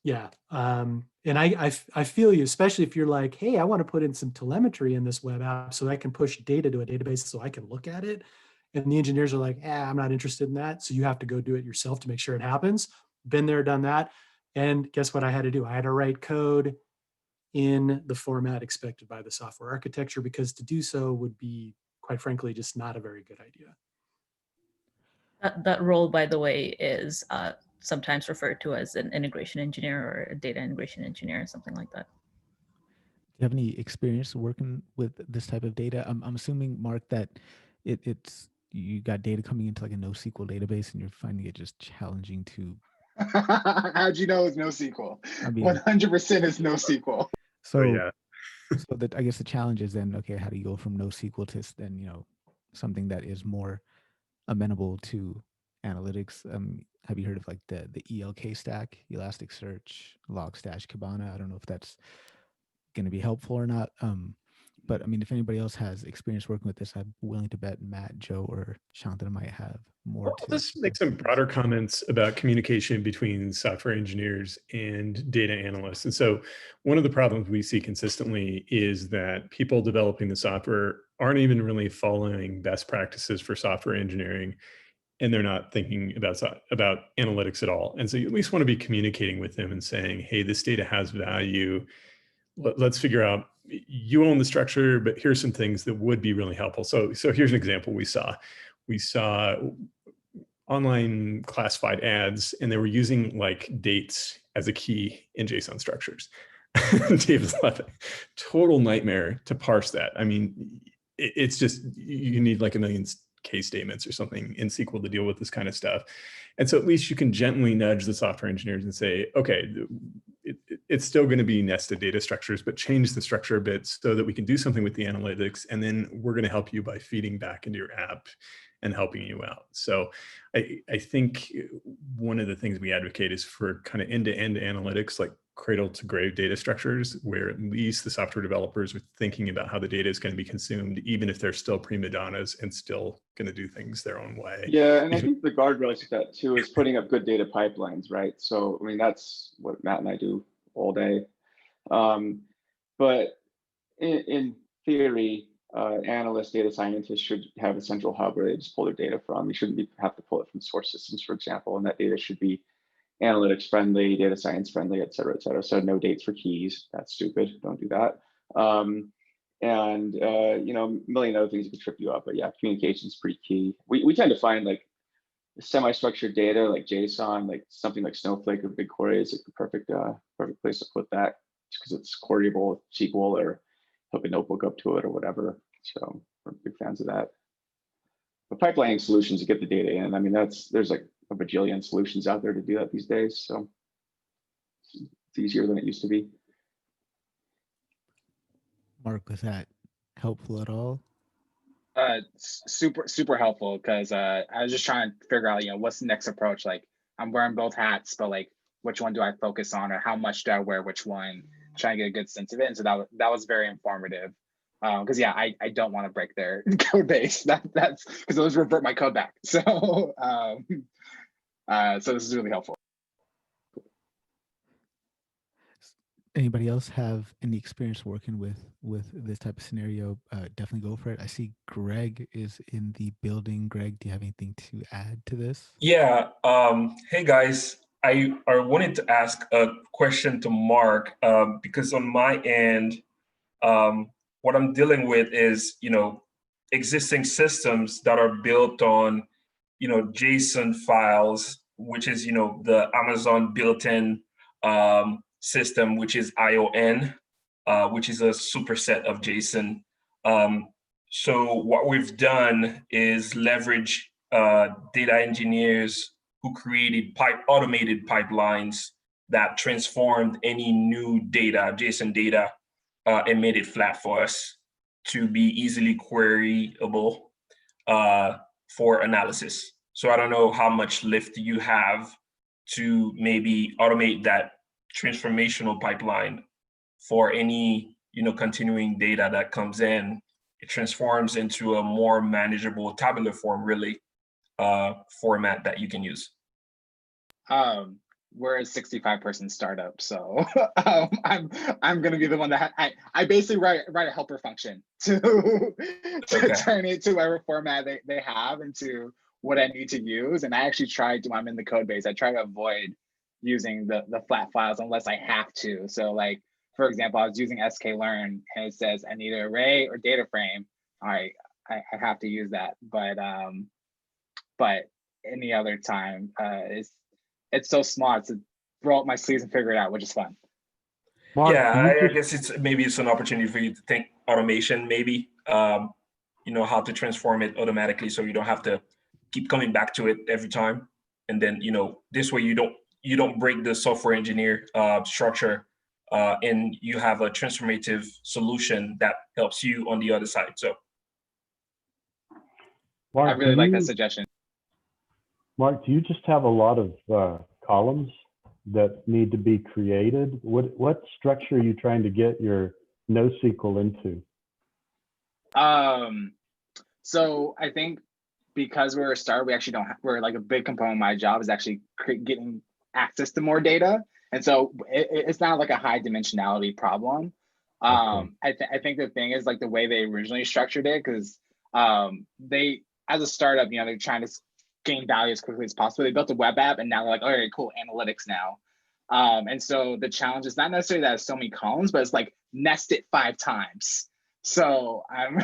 Speaker 11: yeah, and I feel you, especially if you're like, hey, I want to put in some telemetry in this web app so I can push data to a database so I can look at it. And the engineers are like, I'm not interested in that. So you have to go do it yourself to make sure it happens. Been there, done that. And guess what I had to do? I had to write code in the format expected by the software architecture, because to do so would be, quite frankly, just not a very good idea.
Speaker 9: That role, by the way, is sometimes referred to as an integration engineer or a data integration engineer, something like that.
Speaker 1: Do you have any experience working with this type of data? I'm assuming, Mark, that it's you got data coming into like a NoSQL database and you're finding it just challenging to.
Speaker 17: How'd you know it's NoSQL?
Speaker 1: I mean,
Speaker 17: 100% is NoSQL.
Speaker 1: So
Speaker 8: yeah.
Speaker 1: So that, I guess the challenge is then, okay, how do you go from NoSQL to then, something that is more amenable to analytics? Have you heard of like the ELK stack, Elasticsearch, Logstash, Kibana? I don't know if that's going to be helpful or not. But I mean, if anybody else has experience working with this, I'm willing to bet Matt, Joe, or Shantanu might have more.
Speaker 8: I'll just make some broader comments about communication between software engineers and data analysts. And so one of the problems we see consistently is that people developing the software aren't even really following best practices for software engineering. and they're not thinking about analytics at all. And so you at least want to be communicating with them and saying, hey, this data has value. Let's figure out, you own the structure, but here's some things that would be really helpful. So here's an example we saw. We saw online classified ads, and they were using like dates as a key in JSON structures. David's laughing. Total nightmare to parse that. I mean, it's just, you need like a million case statements or something in SQL to deal with this kind of stuff. And so at least you can gently nudge the software engineers and say, okay, it's still going to be nested data structures, but change the structure a bit so that we can do something with the analytics. And then we're going to help you by feeding back into your app and helping you out. So I think one of the things we advocate is for kind of end-to-end analytics, like cradle to grave data structures, where at least the software developers are thinking about how the data is going to be consumed, even if they're still prima donnas and still going to do things their own way.
Speaker 7: Yeah, and I think the guardrails to that too is putting up good data pipelines, right? So, I mean, that's what Matt and I do all day. But in theory, analysts, data scientists should have a central hub where they just pull their data from. You shouldn't have to pull it from source systems, for example, and that data should be analytics friendly, data science friendly, et cetera, et cetera. So no dates for keys. That's stupid. Don't do that. You know, a million other things could trip you up. But yeah, communication is pretty key. We tend to find like semi-structured data like JSON, like something like Snowflake or BigQuery is like the perfect place to put that, because it's queryable with SQL or hook a notebook up to it or whatever. So we're big fans of that. But pipelining solutions to get the data in, I mean, there's like a bajillion solutions out there to do that these days. So it's easier than it used to be.
Speaker 1: Mark, was that helpful at all?
Speaker 17: Super helpful, because I was just trying to figure out, you know, what's the next approach. Like, I'm wearing both hats, but like, which one do I focus on, or how much do I wear which one? Trying to get a good sense of it. And so that was very informative. Because yeah, I don't want to break their code base. That's because those revert my code back. So so this is really helpful.
Speaker 1: Anybody else have any experience working with this type of scenario? Definitely go for it. I see Greg is in the building. Greg, do you have anything to add to this?
Speaker 18: Yeah. Hey guys, I wanted to ask a question to Mark, because on my end, what I'm dealing with is, you know, existing systems that are built on, you know, JSON files, which is, you know, the Amazon built-in system, which is ION, which is a superset of JSON. So what we've done is leverage data engineers who created automated pipelines that transformed any new data, JSON data, and made it flat for us to be easily queryable for analysis. So I don't know how much lift you have to maybe automate that transformational pipeline for any, you know, continuing data that comes in. It transforms into a more manageable tabular form, really, format that you can use.
Speaker 17: We're a 65-person startup, so I'm gonna be the one that I basically write a helper function to turn it to whatever format they have into what I need to use. And I actually tried to, when I'm in the code base, I try to avoid using the flat files unless I have to. So like, for example, I was using sklearn and it says I need an array or data frame. I have to use that, but any other time, it's so smart to roll up my sleeves and figure it out, which is fun.
Speaker 18: Mark, yeah, I guess it's an opportunity for you to think automation, maybe, you know, how to transform it automatically so you don't have to keep coming back to it every time. And then, you know, this way you don't break the software engineer structure, and you have a transformative solution that helps you on the other side. So
Speaker 4: Mark,
Speaker 17: I really like that suggestion.
Speaker 4: Mark, do you just have a lot of columns that need to be created? What structure are you trying to get your NoSQL into?
Speaker 17: So I think because we're a startup, we actually don't have, we're like a big component of my job is actually getting access to more data. And so it's not like a high dimensionality problem. I think the thing is like the way they originally structured it, because they, as a startup, you know, they're trying to gain value as quickly as possible. They built a web app and now they're like, all right, cool, analytics now. And so the challenge is not necessarily that it's so many columns, but it's like nest it 5 times. So I'm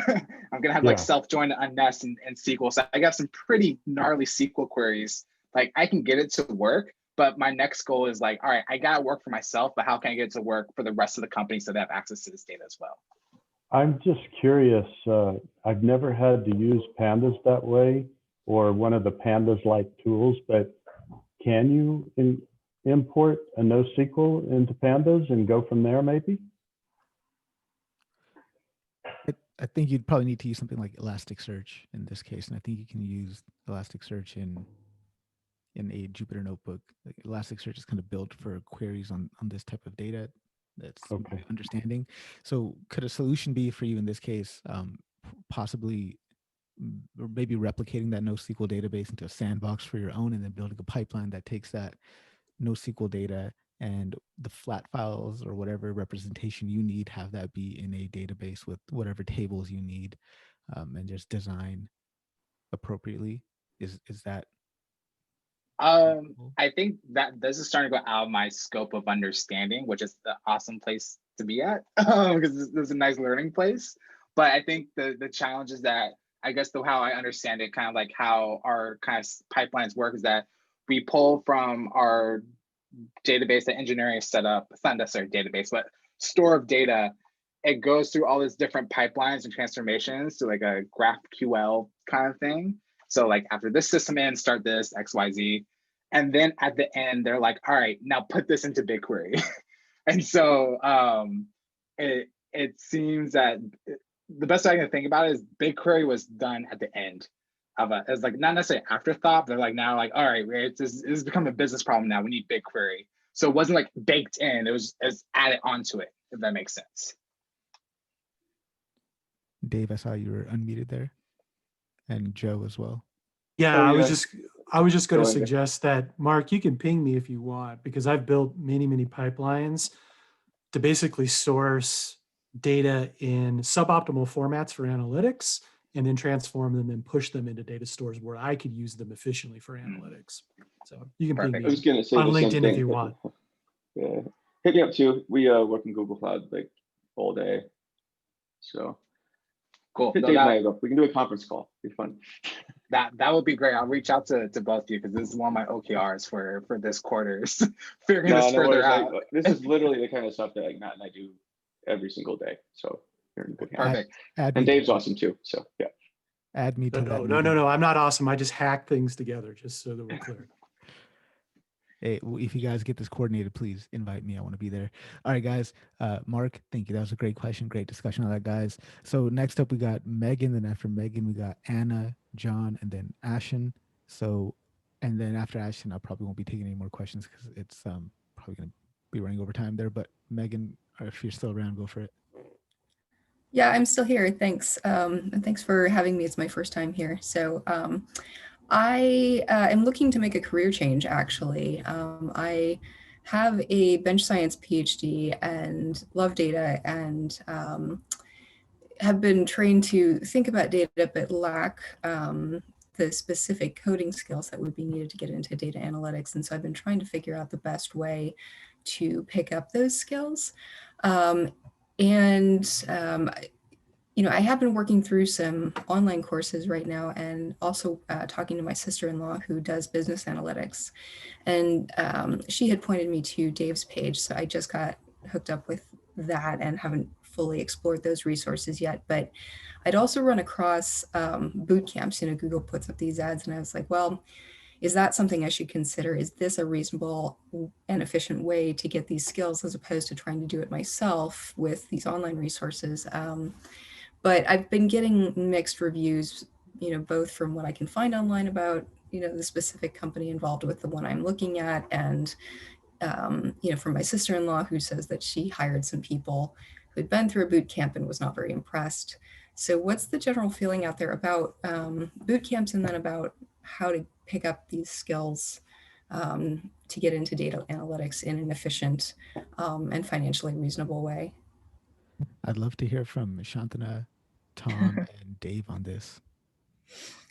Speaker 17: gonna have like self-join and unnest and SQL. So I got some pretty gnarly SQL queries. Like I can get it to work, but my next goal is like, all right, I gotta work for myself, but how can I get it to work for the rest of the company so they have access to this data as well?
Speaker 4: I'm just curious. I've never had to use pandas that way or one of the pandas-like tools, but can you import a NoSQL into pandas and go from there maybe?
Speaker 1: I think you'd probably need to use something like Elasticsearch in this case, and I think you can use Elasticsearch in a Jupyter notebook. Like Elasticsearch is kind of built for queries on this type of data. That's understanding. So could a solution be for you in this case, possibly or maybe replicating that NoSQL database into a sandbox for your own and then building a pipeline that takes that NoSQL data and the flat files or whatever representation you need, have that be in a database with whatever tables you need, and just design appropriately? Is that?
Speaker 17: I think that this is starting to go out of my scope of understanding, which is the awesome place to be at, because this is a nice learning place. But I think the challenge is that, I guess how I understand it, kind of like how our kind of pipelines work, is that we pull from our database that engineering is set up. It's not necessarily database, but store of data. It goes through all these different pipelines and transformations to like a GraphQL kind of thing. So like after this system in, start this, XYZ. And then at the end, they're like, all right, now put this into BigQuery. And so it seems that the best way I can think about it is BigQuery was done at the end of it's like not necessarily afterthought. They're like now like, all right, it's become a business problem now. We need BigQuery. So it wasn't like baked in. It was added onto it, if that makes sense.
Speaker 1: Dave, I saw you were unmuted there, and Joe as well.
Speaker 11: Yeah, I was just going to suggest that, Mark, you can ping me if you want, because I've built many pipelines to basically source data in suboptimal formats for analytics and then transform them and push them into data stores where I could use them efficiently for analytics. So you can ping me
Speaker 7: I was gonna say
Speaker 11: on
Speaker 7: the same
Speaker 11: LinkedIn
Speaker 7: thing.
Speaker 11: if you want.
Speaker 7: Yeah, hit me up too. We work in Google Cloud like all day. So
Speaker 17: cool.
Speaker 7: Hit Dave and I up. We can do a conference call. It'd be fun.
Speaker 17: That would be great. I'll reach out to both of you, because this is one of my OKRs for this quarter, is figuring this further out.
Speaker 7: This is literally the kind of stuff that like Matt and I do every single day. So you're in good hands.
Speaker 17: Perfect.
Speaker 7: And Dave's awesome too. So yeah.
Speaker 1: Add me to that.
Speaker 11: No, I'm not awesome. I just hack things together, just so that we're clear.
Speaker 1: Hey, if you guys get this coordinated, please invite me. I want to be there. All right, guys. Mark, thank you. That was a great question. Great discussion on that, guys. So next up, we got Megan. Then after Megan, we got Anna, John, and then Ashen. So, and then after Ashen, I probably won't be taking any more questions because it's probably going to be running over time there. But Megan, if you're still around, go for it.
Speaker 19: Yeah, I'm still here. Thanks. And thanks for having me. It's my first time here. So I am looking to make a career change, actually. I have a bench science PhD and love data, and have been trained to think about data, but lack the specific coding skills that would be needed to get into data analytics. And so I've been trying to figure out the best way to pick up those skills. You know, I have been working through some online courses right now, and also talking to my sister-in-law who does business analytics. And she had pointed me to Dave's page, so I just got hooked up with that and haven't fully explored those resources yet. But I'd also run across boot camps. You know, Google puts up these ads, and I was like, well, is that something I should consider? Is this a reasonable and efficient way to get these skills, as opposed to trying to do it myself with these online resources? But I've been getting mixed reviews, you know, both from what I can find online about, you know, the specific company involved with the one I'm looking at, and, you know, from my sister-in-law, who says that she hired some people who'd been through a boot camp and was not very impressed. So what's the general feeling out there about boot camps, and then about how to pick up these skills to get into data analytics in an efficient and financially reasonable way?
Speaker 1: I'd love to hear from Shantana, Tom, and Dave on this.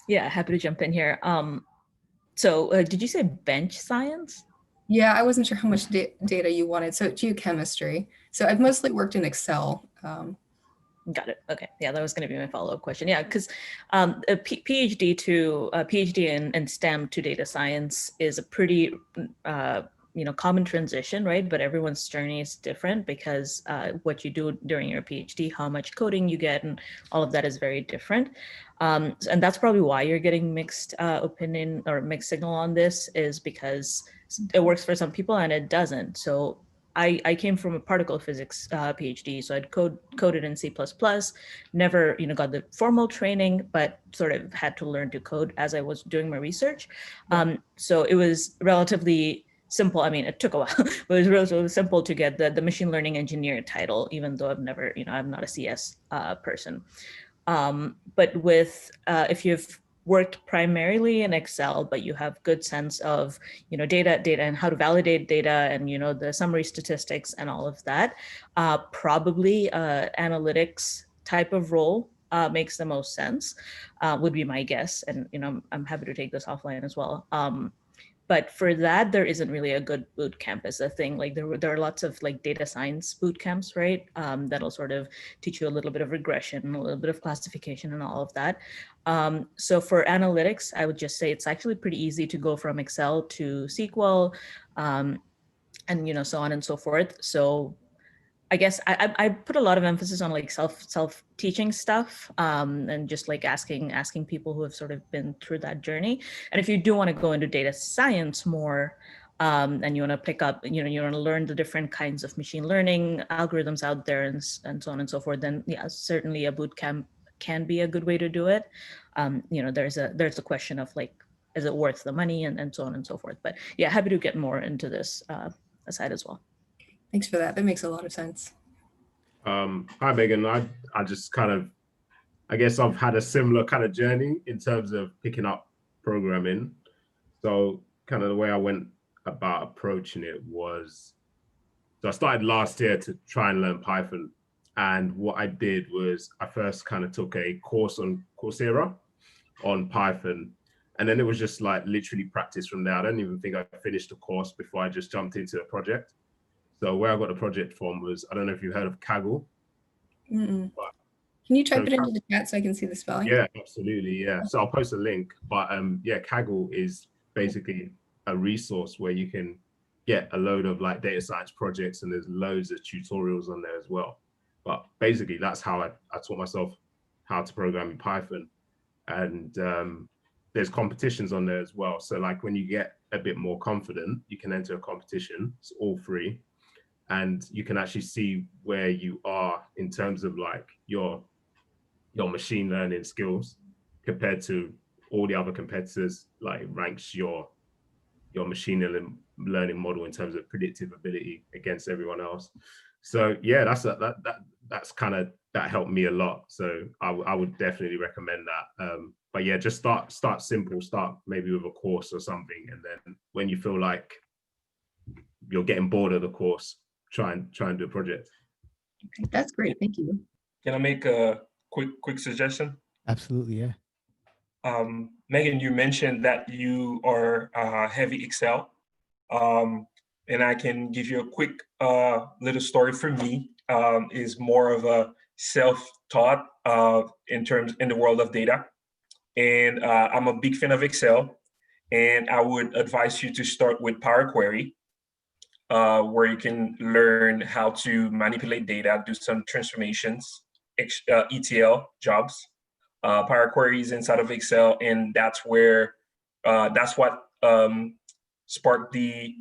Speaker 9: Yeah, happy to jump in here. So did you say bench science?
Speaker 19: Yeah, I wasn't sure how much data you wanted. So geochemistry. So I've mostly worked in Excel.
Speaker 9: Got it. Okay. Yeah, that was going to be my follow-up question. Yeah, because a PhD in STEM to data science is a pretty common transition, right? But everyone's journey is different because what you do during your PhD, how much coding you get, and all of that is very different. And that's probably why you're getting mixed opinion or mixed signal on this, is because it works for some people and it doesn't. So I came from a particle physics PhD, so I'd coded in C++, never got the formal training, but sort of had to learn to code as I was doing my research. So it was relatively simple. I mean, it took a while, but it was relatively simple to get the machine learning engineer title, even though I've never, I'm not a CS person. But with if you've worked primarily in Excel, but you have good sense of data and how to validate data and the summary statistics and all of that, probably analytics type of role makes the most sense, would be my guess. And I'm happy to take this offline as well. But for that, there isn't really a good boot camp as a thing. Like there are lots of like data science boot camps, right? That'll sort of teach you a little bit of regression, a little bit of classification and all of that. So for analytics, I would just say it's actually pretty easy to go from Excel to SQL and so on and so forth. So I guess I put a lot of emphasis on like self-teaching stuff and just like asking people who have sort of been through that journey. And if you do want to go into data science more and you want to pick up, you want to learn the different kinds of machine learning algorithms out there and so on and so forth, then yeah, certainly a boot camp can be a good way to do it. There's a question of like, is it worth the money and so on and so forth. But yeah, happy to get more into this aside as well.
Speaker 19: Thanks for that. That makes a lot of sense.
Speaker 20: Hi, Megan. I just kind of, I guess I've had a similar kind of journey in terms of picking up programming. So kind of the way I went about approaching it was, so I started last year to try and learn Python. And what I did was I first kind of took a course on Coursera on Python. And then it was just like literally practice from there. I don't even think I finished the course before I just jumped into a project. So where I got the project from was, I don't know if you've heard of Kaggle.
Speaker 19: Can you type it into the chat so I can see the spelling?
Speaker 20: Yeah, absolutely. Yeah. So I'll post a link. But yeah, Kaggle is basically a resource where you can get a load of like data science projects, and there's loads of tutorials on there as well. But basically, that's how I taught myself how to program in Python. And there's competitions on there as well. So like when you get a bit more confident, you can enter a competition. It's all free. And you can actually see where you are in terms of like your machine learning skills compared to all the other competitors, like ranks your machine learning model in terms of predictive ability against everyone else. So yeah, that's kind of, that helped me a lot. So I would definitely recommend that. But yeah, just start simple, start maybe with a course or something. And then when you feel like you're getting bored of the course, try and do a project.
Speaker 19: Okay, that's great. Thank you.
Speaker 18: Can I make a quick suggestion?
Speaker 1: Absolutely, yeah.
Speaker 18: Megan, you mentioned that you are heavy Excel, and I can give you a quick little story for me. Is more of a self-taught in the world of data, and I'm a big fan of Excel, and I would advise you to start with Power Query. Where you can learn how to manipulate data, do some transformations, ETL jobs. Power Query is inside of Excel, and that's where that's what sparked the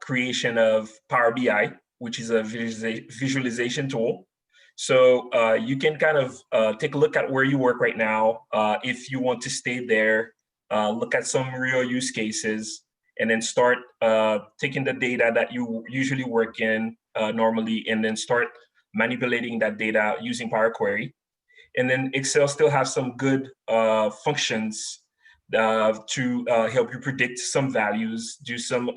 Speaker 18: creation of Power BI, which is a visualization tool. So you can kind of take a look at where you work right now. If you want to stay there, look at some real use cases, and then start taking the data that you usually work in normally, and then start manipulating that data using Power Query. And then Excel still has some good functions to help you predict some values, do some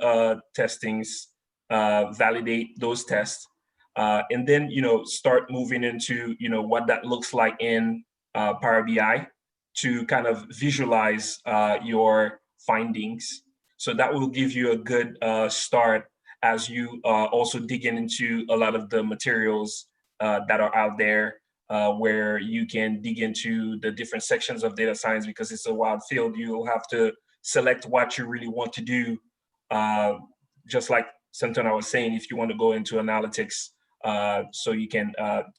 Speaker 18: testings, validate those tests, and then start moving into what that looks like in Power BI to kind of visualize your findings. So that will give you a good start as you also dig into a lot of the materials that are out there, where you can dig into the different sections of data science, because it's a wide field. You'll have to select what you really want to do. Just like Santana was saying, if you want to go into analytics, so you can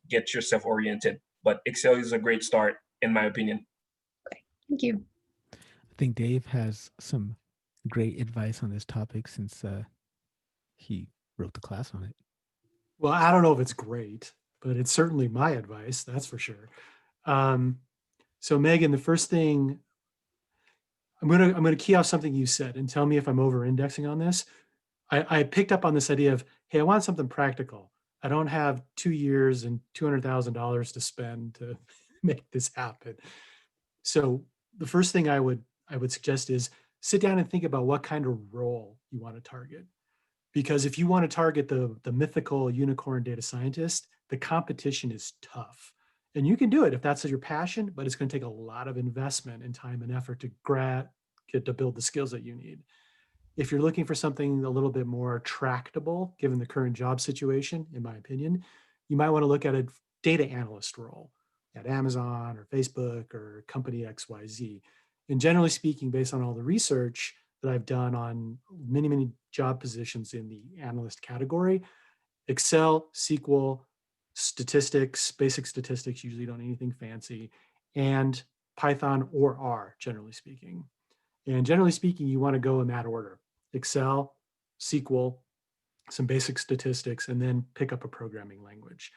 Speaker 18: get yourself oriented. But Excel is a great start, in my opinion.
Speaker 19: Thank you.
Speaker 1: I think Dave has some great advice on this topic since he wrote the class on it.
Speaker 11: Well, I don't know if it's great, but it's certainly my advice, that's for sure. So Megan, the first thing, I'm gonna key off something you said and tell me if I'm over-indexing on this. I picked up on this idea of, hey, I want something practical. I don't have 2 years and $200,000 to spend to make this happen. So the first thing I would suggest is sit down and think about what kind of role you want to target. Because if you want to target the mythical unicorn data scientist, the competition is tough. And you can do it if that's your passion, but it's going to take a lot of investment and time and effort to get to build the skills that you need. If you're looking for something a little bit more tractable, given the current job situation, in my opinion, you might want to look at a data analyst role at Amazon or Facebook or company XYZ. And generally speaking, based on all the research that I've done on many job positions in the analyst category, Excel, SQL, statistics, basic statistics, usually don't need anything fancy, and Python or R, generally speaking. And generally speaking, you want to go in that order: Excel, SQL, some basic statistics, and then pick up a programming language.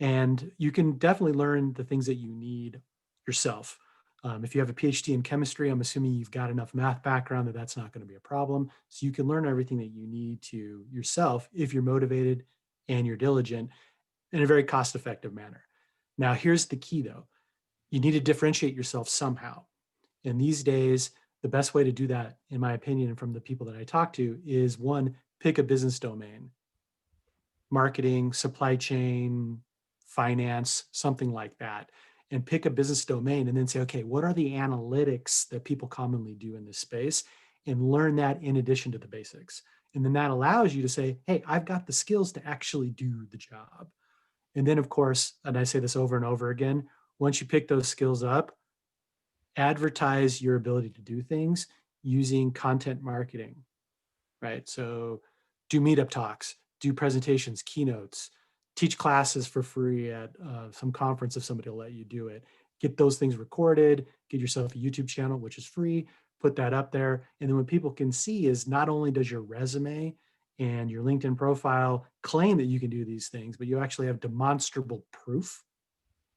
Speaker 11: And you can definitely learn the things that you need yourself. If you have a PhD in chemistry, I'm assuming you've got enough math background that that's not going to be a problem. So you can learn everything that you need to yourself if you're motivated and you're diligent in a very cost-effective manner. Now, here's the key though. You need to differentiate yourself somehow. And these days, the best way to do that, in my opinion, and from the people that I talk to, is one, pick a business domain. Marketing, supply chain, finance, something like that. And pick a business domain and then say, okay, what are the analytics that people commonly do in this space? And learn that in addition to the basics. And then that allows you to say, hey, I've got the skills to actually do the job. And then, of course, and I say this over and over again, once you pick those skills up, advertise your ability to do things using content marketing, right? So do meetup talks, do presentations, keynotes, teach classes for free at some conference if somebody will let you do it. Get those things recorded, get yourself a YouTube channel, which is free, put that up there. And then what people can see is not only does your resume and your LinkedIn profile claim that you can do these things, but you actually have demonstrable proof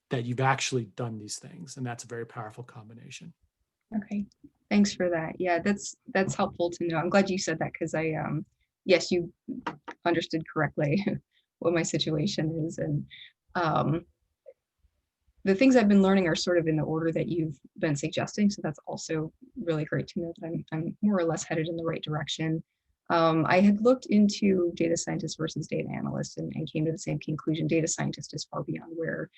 Speaker 11: that you've actually done these things. And that's a very powerful combination.
Speaker 19: Okay, thanks for that. Yeah, that's helpful to know. I'm glad you said that, because yes, you understood correctly what my situation is. And the things I've been learning are sort of in the order that you've been suggesting. So that's also really great to know that I'm more or less headed in the right direction. I had looked into data scientist versus data analyst and came to the same conclusion. Data scientist is far beyond where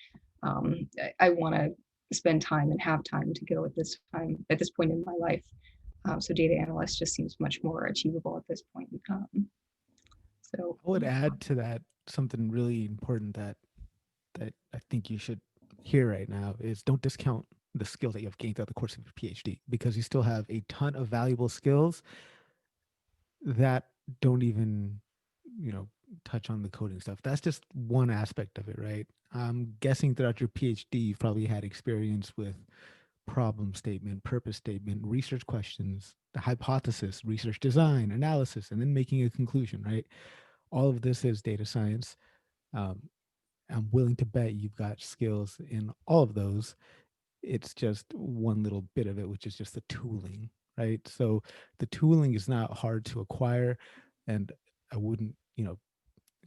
Speaker 19: I want to spend time and have time to go at this point in my life. So data analyst just seems much more achievable at this point. So
Speaker 1: I would add to that something really important that I think you should hear right now is don't discount the skills that you have gained throughout the course of your PhD, because you still have a ton of valuable skills that don't even, touch on the coding stuff. That's just one aspect of it, right? I'm guessing throughout your PhD, you've probably had experience with problem statement, purpose statement, research questions, the hypothesis, research design, analysis, and then making a conclusion, right? All of this is data science. I'm willing to bet you've got skills in all of those. It's just one little bit of it, which is just the tooling, right? So the tooling is not hard to acquire, and I wouldn't,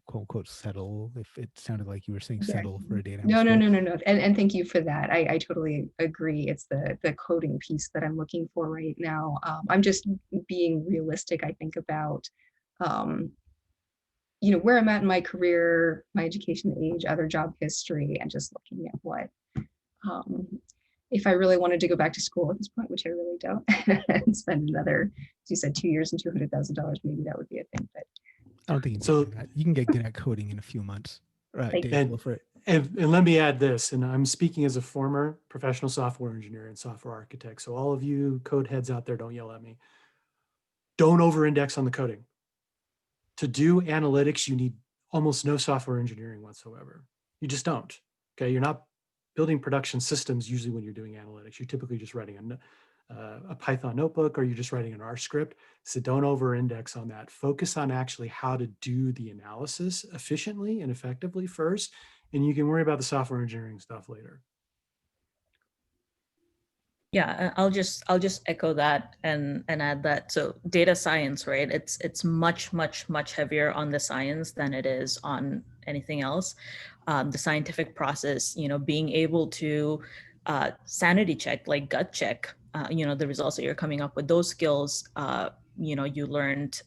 Speaker 1: quote unquote, settle, if it sounded like you were saying settle for a data
Speaker 19: no.
Speaker 1: analyst.
Speaker 19: And thank you for that. I totally agree. It's the coding piece that I'm looking for right now. I'm just being realistic, I think, about where I'm at in my career, my education age, other job history, and just looking at what if I really wanted to go back to school at this point, which I really don't, and spend another, as you said, 2 years and $200,000, maybe that would be a thing. But
Speaker 1: I don't think you
Speaker 11: So-
Speaker 1: can do that. You can get good at coding in a few months. Right,
Speaker 19: Thank
Speaker 1: Dave,
Speaker 11: And,
Speaker 1: go for it.
Speaker 11: and let me add this, and I'm speaking as a former professional software engineer and software architect. So all of you code heads out there, don't yell at me. Don't over-index on the coding. To do analytics, you need almost no software engineering whatsoever. You just don't. Okay, you're not building production systems usually when you're doing analytics. You're typically just writing a Python notebook, or you're just writing an R script. So don't over-index on that. Focus on actually how to do the analysis efficiently and effectively first, and you can worry about the software engineering stuff later.
Speaker 9: Yeah, I'll just echo that and add that. So data science, right? It's much heavier on the science than it is on anything else. The scientific process, being able to sanity check, like gut check, the results that you're coming up with. Those skills, you learned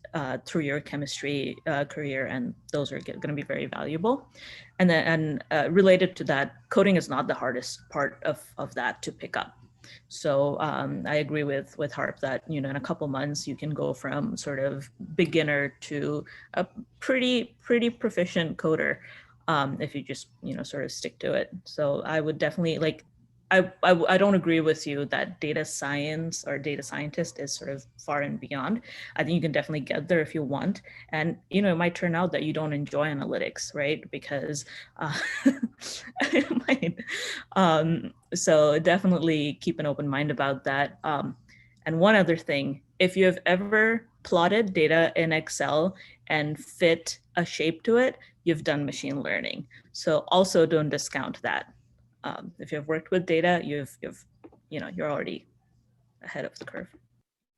Speaker 9: through your chemistry career, and those are going to be very valuable. And then related to that, coding is not the hardest part of that to pick up. So I agree with Harp that, in a couple months, you can go from sort of beginner to a pretty proficient coder if you just, sort of stick to it. So I would definitely I don't agree with you that data science or data scientist is sort of far and beyond. I think you can definitely get there if you want. And, it might turn out that you don't enjoy analytics, right? Because it might. So definitely keep an open mind about that. And one other thing, if you have ever plotted data in Excel and fit a shape to it, you've done machine learning. So also don't discount that. If you've worked with data, you're already ahead of the curve.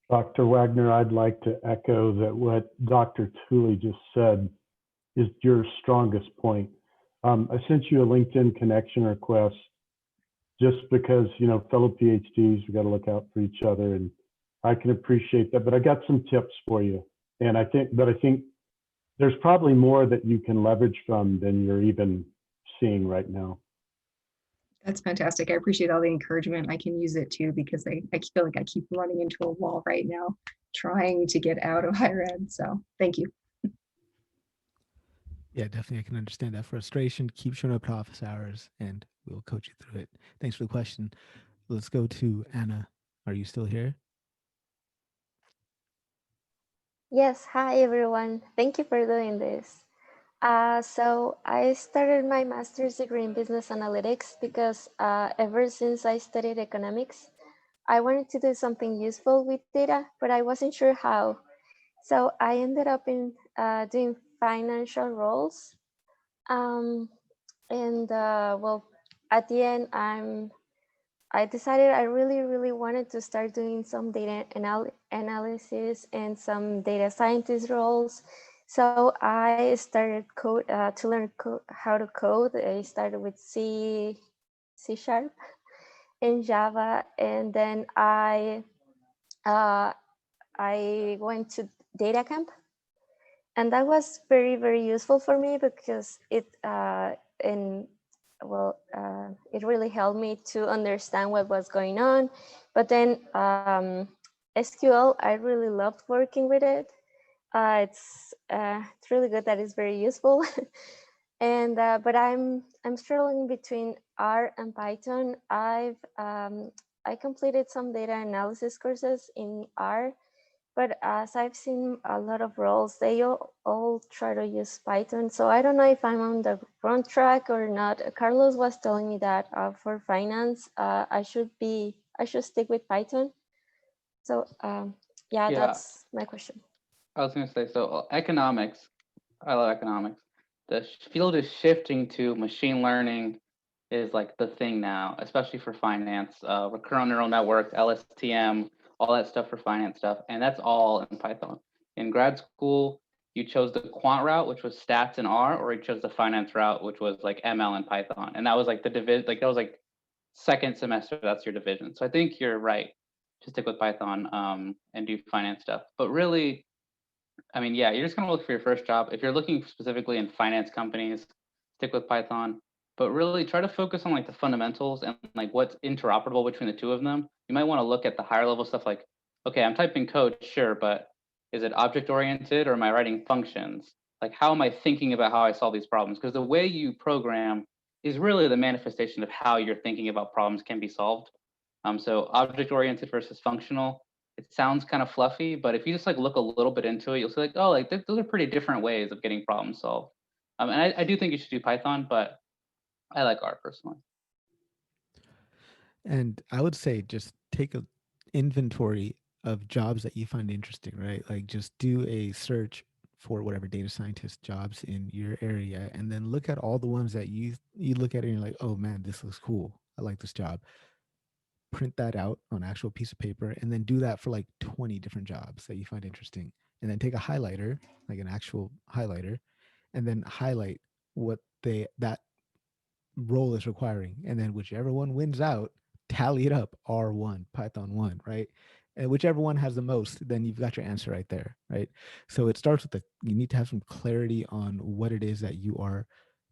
Speaker 4: Dr. Wagner, I'd like to echo that what Dr. Tooley just said is your strongest point. I sent you a LinkedIn connection request just because, fellow PhDs, we got to look out for each other, and I can appreciate that. But I got some tips for you. And I think there's probably more that you can leverage from than you're even seeing right now.
Speaker 19: that's fantastic. I appreciate all the encouragement. I can use it too, because I feel like I keep running into a wall right now, trying to get out of higher ed. So thank you.
Speaker 1: Yeah, definitely. I can understand that frustration. Keep showing up to office hours and we'll coach you through it. Thanks for the question. Let's go to Anna. Are you still here?
Speaker 21: Yes, hi everyone. Thank you for doing this. So I started my master's degree in business analytics because ever since I studied economics, I wanted to do something useful with data, but I wasn't sure how. So I ended up in doing financial roles. Well, at the end, I decided I really wanted to start doing some data analysis and some data scientist roles. So I started to learn how to code. I started with C#, and Java, and then I went to data camp, and that was very useful for me because it really helped me to understand what was going on. But then SQL, I really loved working with it. It's really good. That is very useful. And but I'm struggling between R and Python. I completed some data analysis courses in R, but as I've seen a lot of roles, they all try to use Python. So I don't know if I'm on the wrong track or not. Carlos was telling me that for finance, I should stick with Python. So yeah, that's my question.
Speaker 5: I was going to say, so economics, I love economics. The field is shifting to machine learning is like the thing now, especially for finance, recurrent neural networks, LSTM, all that stuff for finance stuff. And that's all in Python. In grad school, you chose the quant route, which was stats in R, or you chose the finance route, which was like ML and Python. And that was like the division, like that was like second semester, that's your division. So I think you're right to stick with Python and do finance stuff. But really, I mean, yeah, you're just gonna look for your first job. If you're looking specifically in finance companies, stick with Python. but really try to focus on like the fundamentals and like what's interoperable between the two of them. You might want to look at the higher level stuff like, okay, I'm typing code, sure, but is it object oriented or am I writing functions? Like, how am I thinking about how I solve these problems? Because the way you program is really the manifestation of how you're thinking about problems can be solved. So object oriented versus functional, it sounds kind of fluffy, but if you just like look a little bit into it, you'll see like, oh, like those are pretty different ways of getting problems solved. And I do think you should do Python, but I like R personally.
Speaker 1: And I would say just take a inventory of jobs that you find interesting, right? Like just do a search for whatever data scientist jobs in your area, and then look at all the ones that you look at it and you're like, oh man, this looks cool. I like this job. Print that out on an actual piece of paper, and then do that for like 20 different jobs that you find interesting. And then take a highlighter, like an actual highlighter, and then highlight what that role is requiring. And then whichever one wins out, tally it up, R1, Python 1, right? And whichever one has the most, then you've got your answer right there, right? So it starts with you need to have some clarity on what it is that you are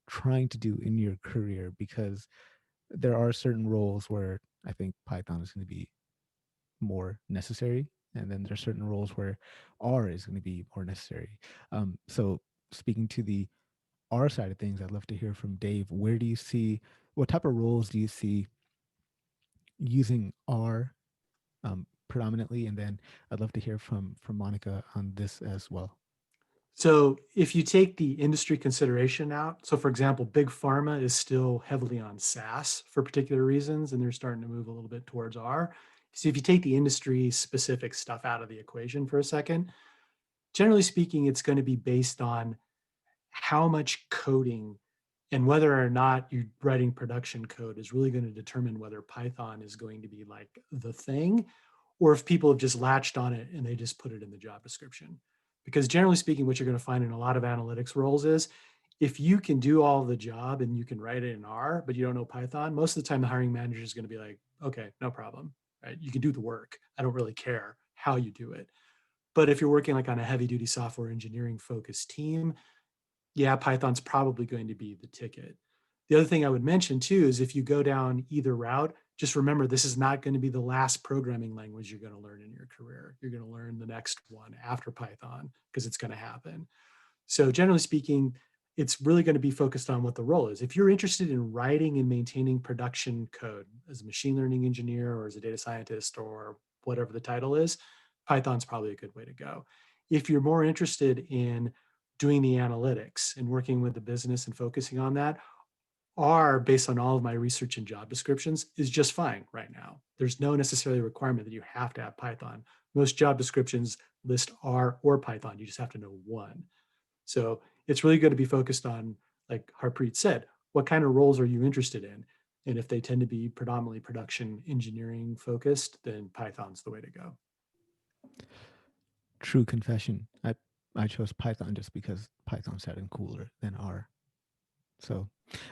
Speaker 1: trying to do in your career, because there are certain roles where I think Python is going to be more necessary. And then there are certain roles where R is going to be more necessary. So speaking to the R side of things, I'd love to hear from Dave. Where do you see, what type of roles do you see using R predominantly? And then I'd love to hear from Monica on this as well.
Speaker 11: So if you take the industry consideration out, so for example, big pharma is still heavily on SaaS for particular reasons, and they're starting to move a little bit towards R. So if you take the industry specific stuff out of the equation for a second, generally speaking, it's going to be based on how much coding and whether or not you're writing production code is really going to determine whether Python is going to be like the thing, or if people have just latched on it and they just put it in the job description. Because generally speaking, what you're going to find in a lot of analytics roles is if you can do all the job and you can write it in R, but you don't know Python, most of the time the hiring manager is going to be like, okay, no problem, right? You can do the work. I don't really care how you do it. But if you're working like on a heavy duty software engineering focused team, yeah, Python's probably going to be the ticket. The other thing I would mention too is if you go down either route, just remember this is not going to be the last programming language you're going to learn in your career. You're going to learn the next one after Python because it's going to happen. So generally speaking, it's really going to be focused on what the role is. If you're interested in writing and maintaining production code as a machine learning engineer or as a data scientist or whatever the title is, Python's probably a good way to go. If you're more interested in doing the analytics and working with the business and focusing on that, R, based on all of my research and job descriptions, is just fine right now. There's no necessarily requirement that you have to have Python. Most job descriptions list R or Python. You just have to know one. So it's really going to be focused on, like Harpreet said, what kind of roles are you interested in? And if they tend to be predominantly production engineering focused, then Python's the way to go.
Speaker 1: True confession. I chose Python just because Python sounded cooler than R. So,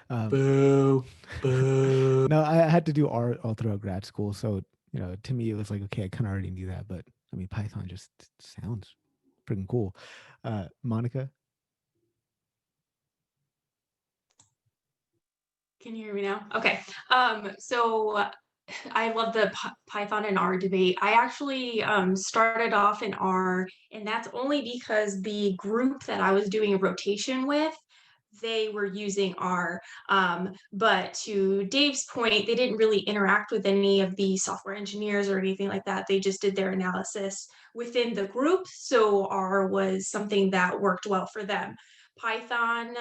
Speaker 11: boo, boo.
Speaker 1: No, I had to do R all throughout grad school. So, to me, it was like, okay, I kind of already knew that. But I mean, Python just sounds freaking cool. Monica?
Speaker 14: Can you hear me now? Okay. So I love the Python and R debate. I actually started off in R, and that's only because the group that I was doing a rotation with, they were using R. But to Dave's point, they didn't really interact with any of the software engineers or anything like that. They just did their analysis within the group. So R was something that worked well for them. Python,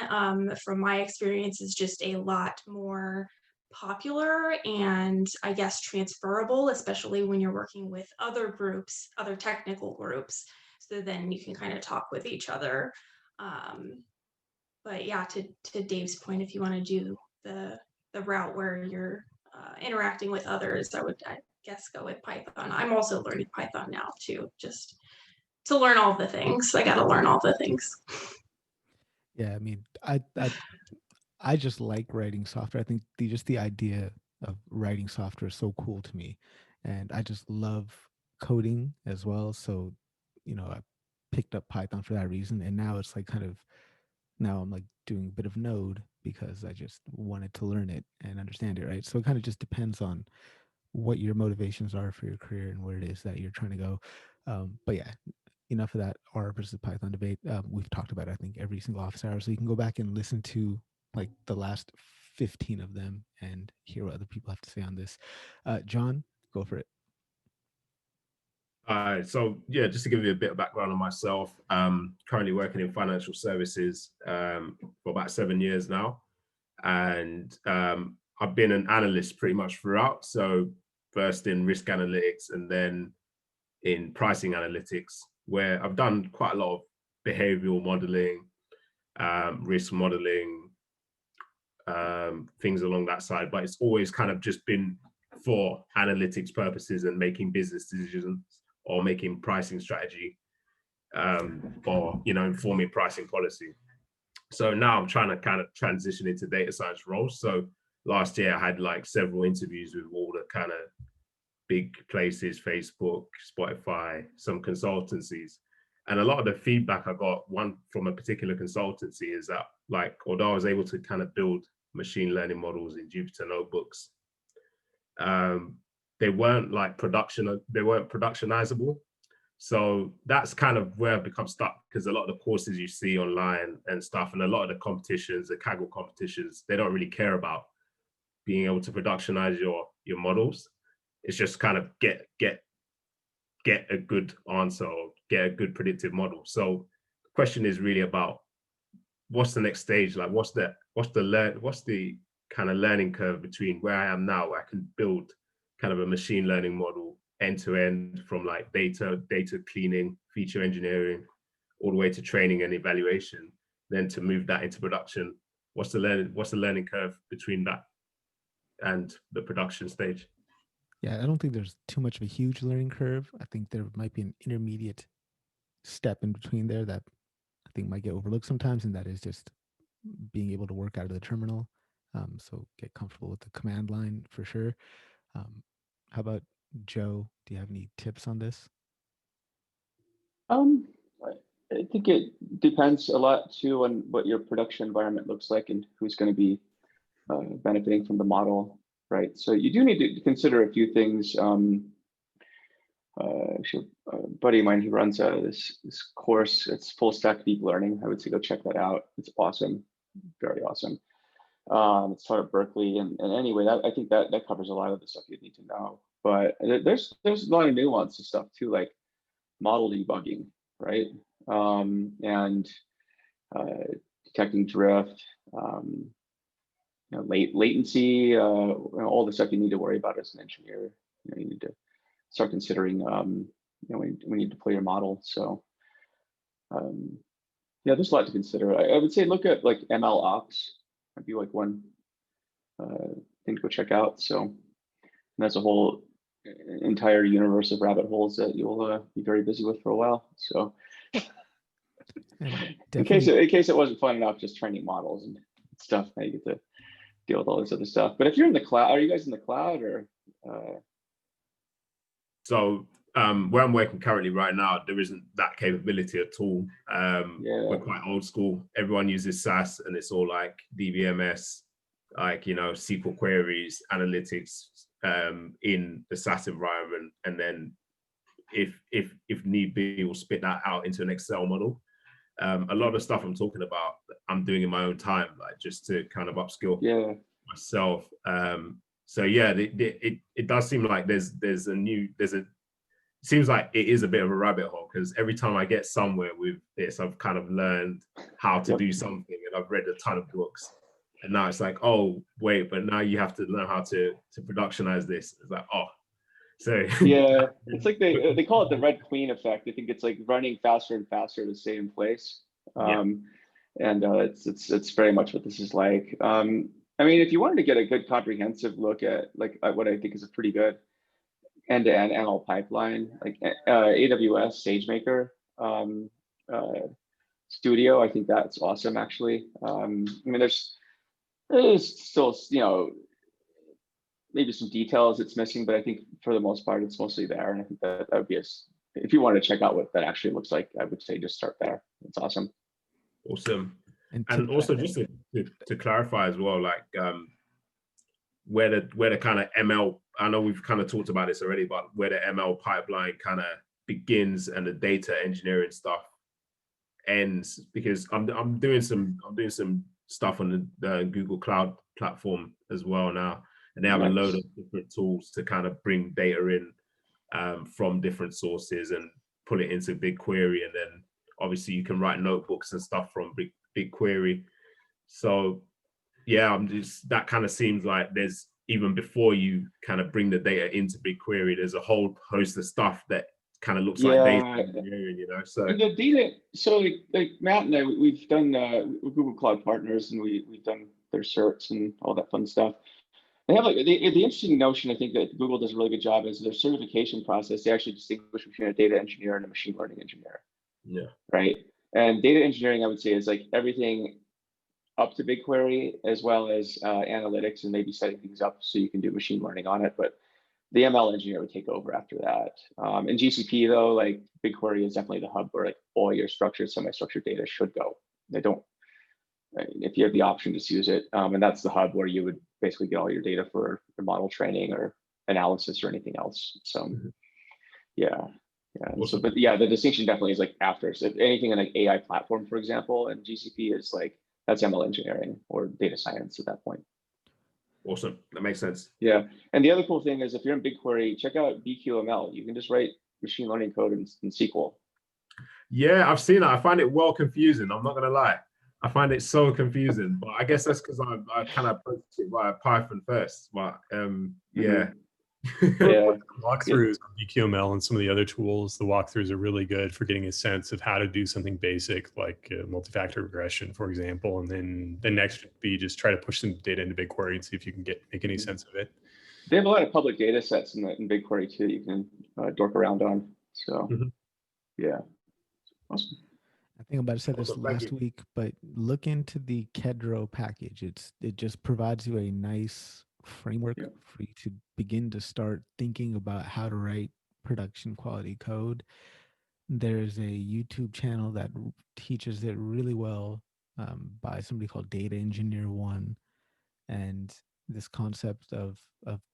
Speaker 14: from my experience, is just a lot more popular and I guess transferable, especially when you're working with other groups, other technical groups. So then you can kind of talk with each other. But yeah, to Dave's point, if you want to do the route where you're interacting with others, I guess go with Python. I'm also learning Python now too, just to learn all the things. I got to learn all the things.
Speaker 1: Yeah, I mean, I just like writing software. I think just the idea of writing software is so cool to me, and I just love coding as well. So, I picked up Python for that reason, and now it's like now I'm like doing a bit of Node, because I just wanted to learn it and understand it, right? So it kind of just depends on what your motivations are for your career and where it is that you're trying to go. But yeah, enough of that R versus Python debate. We've talked about, I think, every single office hour. So you can go back and listen to like the last 15 of them and hear what other people have to say on this. John, go for it.
Speaker 20: So yeah, just to give you a bit of background on myself, currently working in financial services for about 7 years now. And I've been an analyst pretty much throughout. So first in risk analytics and then in pricing analytics, where I've done quite a lot of behavioral modeling, risk modeling, things along that side, but it's always kind of just been for analytics purposes and making business decisions or making pricing strategy, or informing pricing policy. So now I'm trying to kind of transition into data science roles. So last year I had like several interviews with all the kind of big places, Facebook, Spotify, some consultancies. And a lot of the feedback I got, one from a particular consultancy, is that like, although I was able to kind of build machine learning models in Jupyter notebooks, they weren't productionizable. So that's kind of where I've become stuck, because a lot of the courses you see online and stuff, and a lot of the competitions, the Kaggle competitions, they don't really care about being able to productionize your models. It's just kind of get a good answer or get a good predictive model. So the question is really about what's the next stage? Like what's the kind of learning curve between where I am now, where I can build kind of a machine learning model end to end, from like data cleaning, feature engineering, all the way to training and evaluation, then to move that into production. What's the learning curve between that and the production stage?
Speaker 1: Yeah, I don't think there's too much of a huge learning curve. I think there might be an intermediate step in between there that I think might get overlooked sometimes, and that is just being able to work out of the terminal. So get comfortable with the command line for sure. How about Joe? Do you have any tips on this?
Speaker 7: I think it depends a lot too on what your production environment looks like and who's going to be benefiting from the model, right? So you do need to consider a few things. Actually, a buddy of mine, he runs this course. It's full stack deep learning. I would say go check that out. It's awesome, very awesome. It's taught at Berkeley, and anyway, I think that covers a lot of the stuff you need to know. But there's a lot of nuance and stuff too, like model debugging, right? And detecting drift, latency, all the stuff you need to worry about as an engineer. You need to start considering when you deploy your model. So yeah, there's a lot to consider. I would say look at like ML ops. Might be like one thing to go check out. So that's a whole entire universe of rabbit holes that you'll be very busy with for a while. So in case it wasn't fun enough just training models and stuff, now you get to deal with all this other stuff. But if you're in the cloud, are you guys in the cloud or?
Speaker 20: So where I'm working currently right now, there isn't that capability at all. We're quite old school. Everyone uses SAS, and it's all like DBMS, like SQL queries, analytics in the SAS environment, and then if need be, we'll spit that out into an Excel model. A lot of stuff I'm talking about, I'm doing in my own time, like just to kind of upskill myself. So yeah, it does seem like it seems like it is a bit of a rabbit hole, because every time I get somewhere with this, I've kind of learned how to do something, and I've read a ton of books, and now it's like, oh wait, but now you have to learn how to productionize this. It's like, oh, so
Speaker 7: yeah, it's like they call it the Red Queen effect. I think it's like running faster and faster to stay in place. And it's very much what this is like. I mean, if you wanted to get a good comprehensive look at what I think is a pretty good end-to-end ML pipeline, like AWS SageMaker Studio, I think that's awesome actually. I mean, there's still maybe some details it's missing, but I think for the most part it's mostly there. And I think that would be if you want to check out what that actually looks like, I would say just start there. It's awesome.
Speaker 20: Awesome. And also just to clarify as well, like where the kind of ML, I know we've kind of talked about this already, but where the ML pipeline kind of begins and the data engineering stuff ends, because I'm doing some stuff on the Google Cloud platform as well now, and they have a load of different tools to kind of bring data in from different sources and pull it into BigQuery, and then obviously you can write notebooks and stuff from BigQuery. So yeah, that kind of seems like there's, even before you kind of bring the data into BigQuery, there's a whole host of stuff that kind of looks like data engineering, you know. So
Speaker 7: and the data, so like Matt and I, we've done Google Cloud Partners, and we've done their certs and all that fun stuff. They have like the interesting notion, I think, that Google does a really good job is their certification process. They actually distinguish between a data engineer and a machine learning engineer.
Speaker 20: Yeah.
Speaker 7: Right. And data engineering, I would say, is like everything up to BigQuery, as well as analytics and maybe setting things up so you can do machine learning on it. But the ML engineer would take over after that. In GCP though, like BigQuery is definitely the hub where like all your structured, semi-structured data should go. They don't, if you have the option, just use it. And that's the hub where you would basically get all your data for your model training or analysis or anything else. So yeah. So, but yeah, the distinction definitely is like after. So if anything in like AI platform, for example, and GCP is like, that's ML engineering or data science at that point.
Speaker 20: Awesome, that makes sense.
Speaker 7: Yeah, and the other cool thing is if you're in BigQuery, check out BQML. You can just write machine learning code in SQL.
Speaker 20: Yeah, I've seen it. I find it well confusing. I'm not gonna lie. I find it so confusing, but I guess that's because I kind of approached it via Python first. But yeah.
Speaker 8: Walkthroughs on BQML and some of the other tools, the walkthroughs are really good for getting a sense of how to do something basic like multi-factor regression, for example. And then the next would be just try to push some data into BigQuery and see if you can make any sense of it.
Speaker 7: They have a lot of public data sets in BigQuery too. You can dork around on. So yeah, awesome.
Speaker 1: I think I'm about to say this last week, but look into the Kedro package. It just provides you a nice framework for you to begin to start thinking about how to write production quality code. There's a YouTube channel that teaches it really well by somebody called Data Engineer 1, and this concept of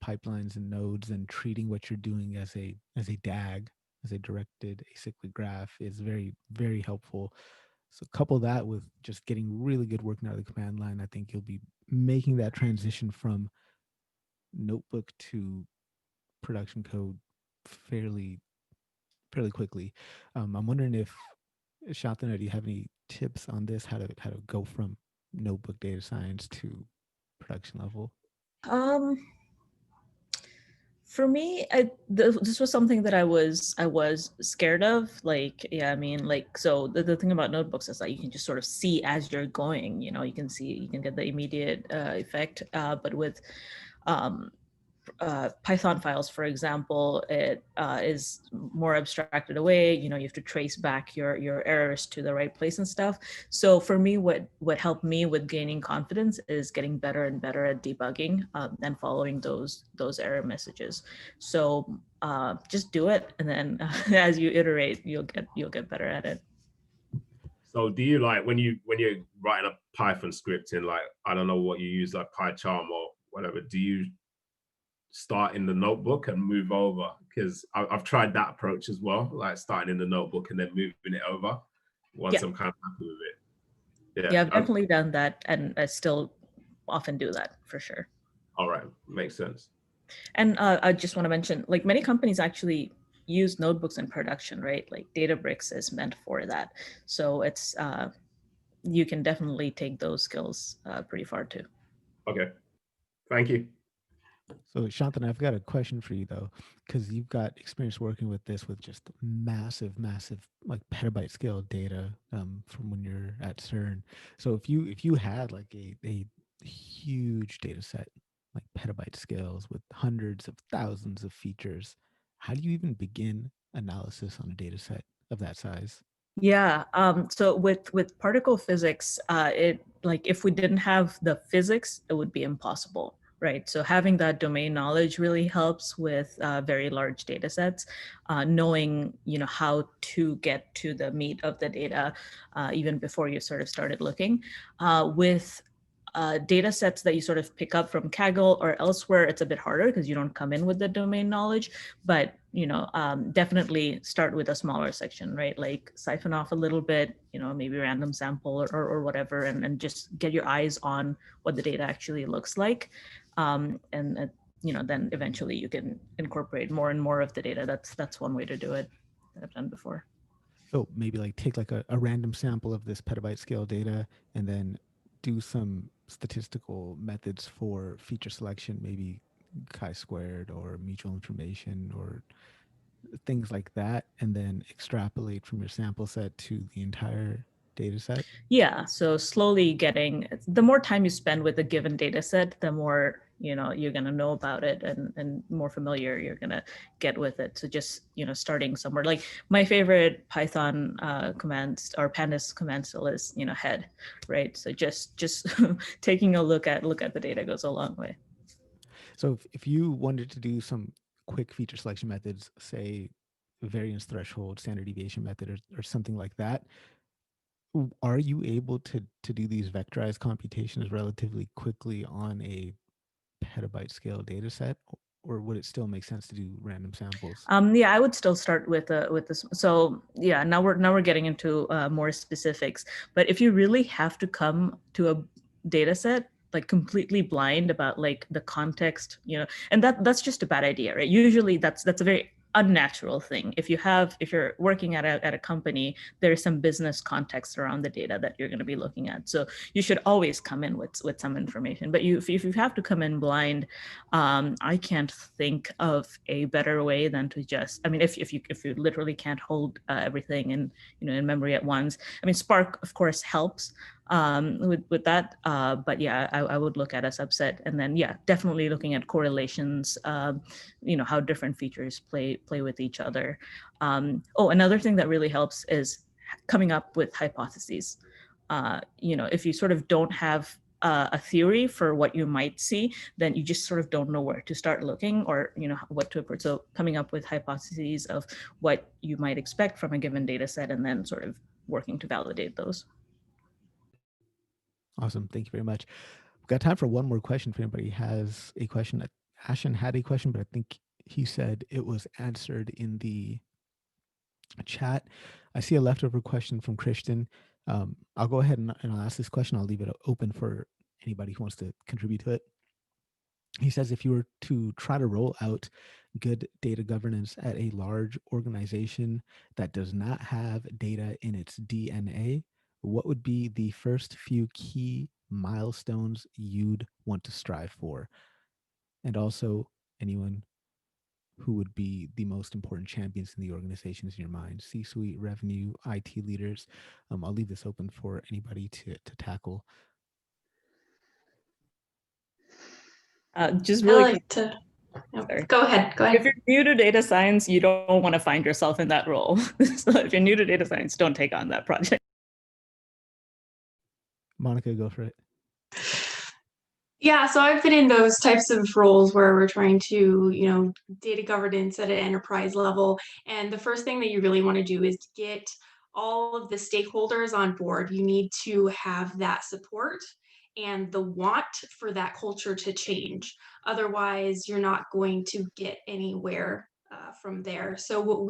Speaker 1: pipelines and nodes and treating what you're doing as a DAG, as a directed acyclic graph, is very, very helpful. So couple that with just getting really good working out of the command line, I think you'll be making that transition from notebook to production code fairly quickly. I'm wondering if, Shantanu, do you have any tips on this, how to go from notebook data science to production level?
Speaker 9: For me, this was something that I was scared of. Like, yeah, I mean, like, so the thing about notebooks is that you can just sort of see as you're going. You know, you can get the immediate effect. But with Python files, for example, it is more abstracted away. You know, you have to trace back your errors to the right place and stuff. So for me, what helped me with gaining confidence is getting better and better at debugging and following those error messages. So just do it, and then as you iterate, you'll get better at it.
Speaker 20: So do you, like, when you're writing a Python script in, like, I don't know what you use, like PyCharm or whatever, do you start in the notebook and move over? Because I've tried that approach as well, like starting in the notebook and then moving it over once I'm kind of happy with it.
Speaker 9: Yeah, I've definitely done that, and I still often do that for sure.
Speaker 20: All right, makes sense.
Speaker 9: And I just want to mention, like, many companies actually use notebooks in production, right? Like Databricks is meant for that. So it's you can definitely take those skills pretty far too.
Speaker 20: Okay, thank you.
Speaker 1: So Shantanu, I've got a question for you though, because you've got experience working with this, with just massive, like petabyte scale data from when you're at CERN. So if you had like a huge data set, like petabyte scales with hundreds of thousands of features, how do you even begin analysis on a data set of that size?
Speaker 9: Yeah. So with particle physics, it, like, if we didn't have the physics, it would be impossible, right? So having that domain knowledge really helps with very large data sets, knowing, how to get to the meat of the data even before you sort of started looking. With data sets that you sort of pick up from Kaggle or elsewhere, it's a bit harder because you don't come in with the domain knowledge, but definitely start with a smaller section, right? Like siphon off a little bit, maybe random sample or whatever, and just get your eyes on what the data actually looks like. And then eventually you can incorporate more and more of the data. That's one way to do it that I've done before.
Speaker 1: So maybe like take like a random sample of this petabyte scale data and then do some statistical methods for feature selection, maybe chi-squared or mutual information or things like that, and then extrapolate from your sample set to the entire data set?
Speaker 9: Yeah, so slowly the more time you spend with a given data set, the more you're going to know about it and more familiar you're going to get with it. So just starting somewhere. Like my favorite Python commands or pandas command still is head, right? So just taking a look at the data goes a long way.
Speaker 1: So if you wanted to do some quick feature selection methods, say variance threshold, standard deviation method, or something like that, are you able to do these vectorized computations relatively quickly on a petabyte scale data set, or would it still make sense to do random samples?
Speaker 9: Yeah, I would still start with this. So yeah, now we're getting into more specifics. But if you really have to come to a data set like completely blind about like the context, and that's just a bad idea, right? Usually that's a very unnatural thing. If you're working at a company, there's some business context around the data that you're going to be looking at. So you should always come in with some information. But if you have to come in blind, I can't think of a better way than to just, I mean, if you literally can't hold everything in memory at once. I mean, Spark of course helps with that, but yeah, I would look at a subset, and then yeah, definitely looking at correlations, how different features play with each other. Another thing that really helps is coming up with hypotheses. If you sort of don't have a theory for what you might see, then you just sort of don't know where to start looking or what to approach. So coming up with hypotheses of what you might expect from a given data set and then sort of working to validate those.
Speaker 1: Awesome. Thank you very much. We've got time for one more question if anybody has a question. Ashen had a question, but I think he said it was answered in the chat. I see a leftover question from Christian. I'll go ahead and I'll ask this question. I'll leave it open for anybody who wants to contribute to it. He says, if you were to try to roll out good data governance at a large organization that does not have data in its DNA, what would be the first few key milestones you'd want to strive for? And also, anyone who would be the most important champions in the organizations in your mind, C-suite, revenue, IT leaders. I'll leave this open for anybody to tackle.
Speaker 9: Just really
Speaker 14: Go ahead.
Speaker 9: If you're new to data science, you don't want to find yourself in that role. So if you're new to data science, don't take on that project.
Speaker 1: Monica, go for it.
Speaker 14: Yeah, so I've been in those types of roles where we're trying to, data governance at an enterprise level. And the first thing that you really want to do is get all of the stakeholders on board. You need to have that support and the want for that culture to change. Otherwise, you're not going to get anywhere from there. So what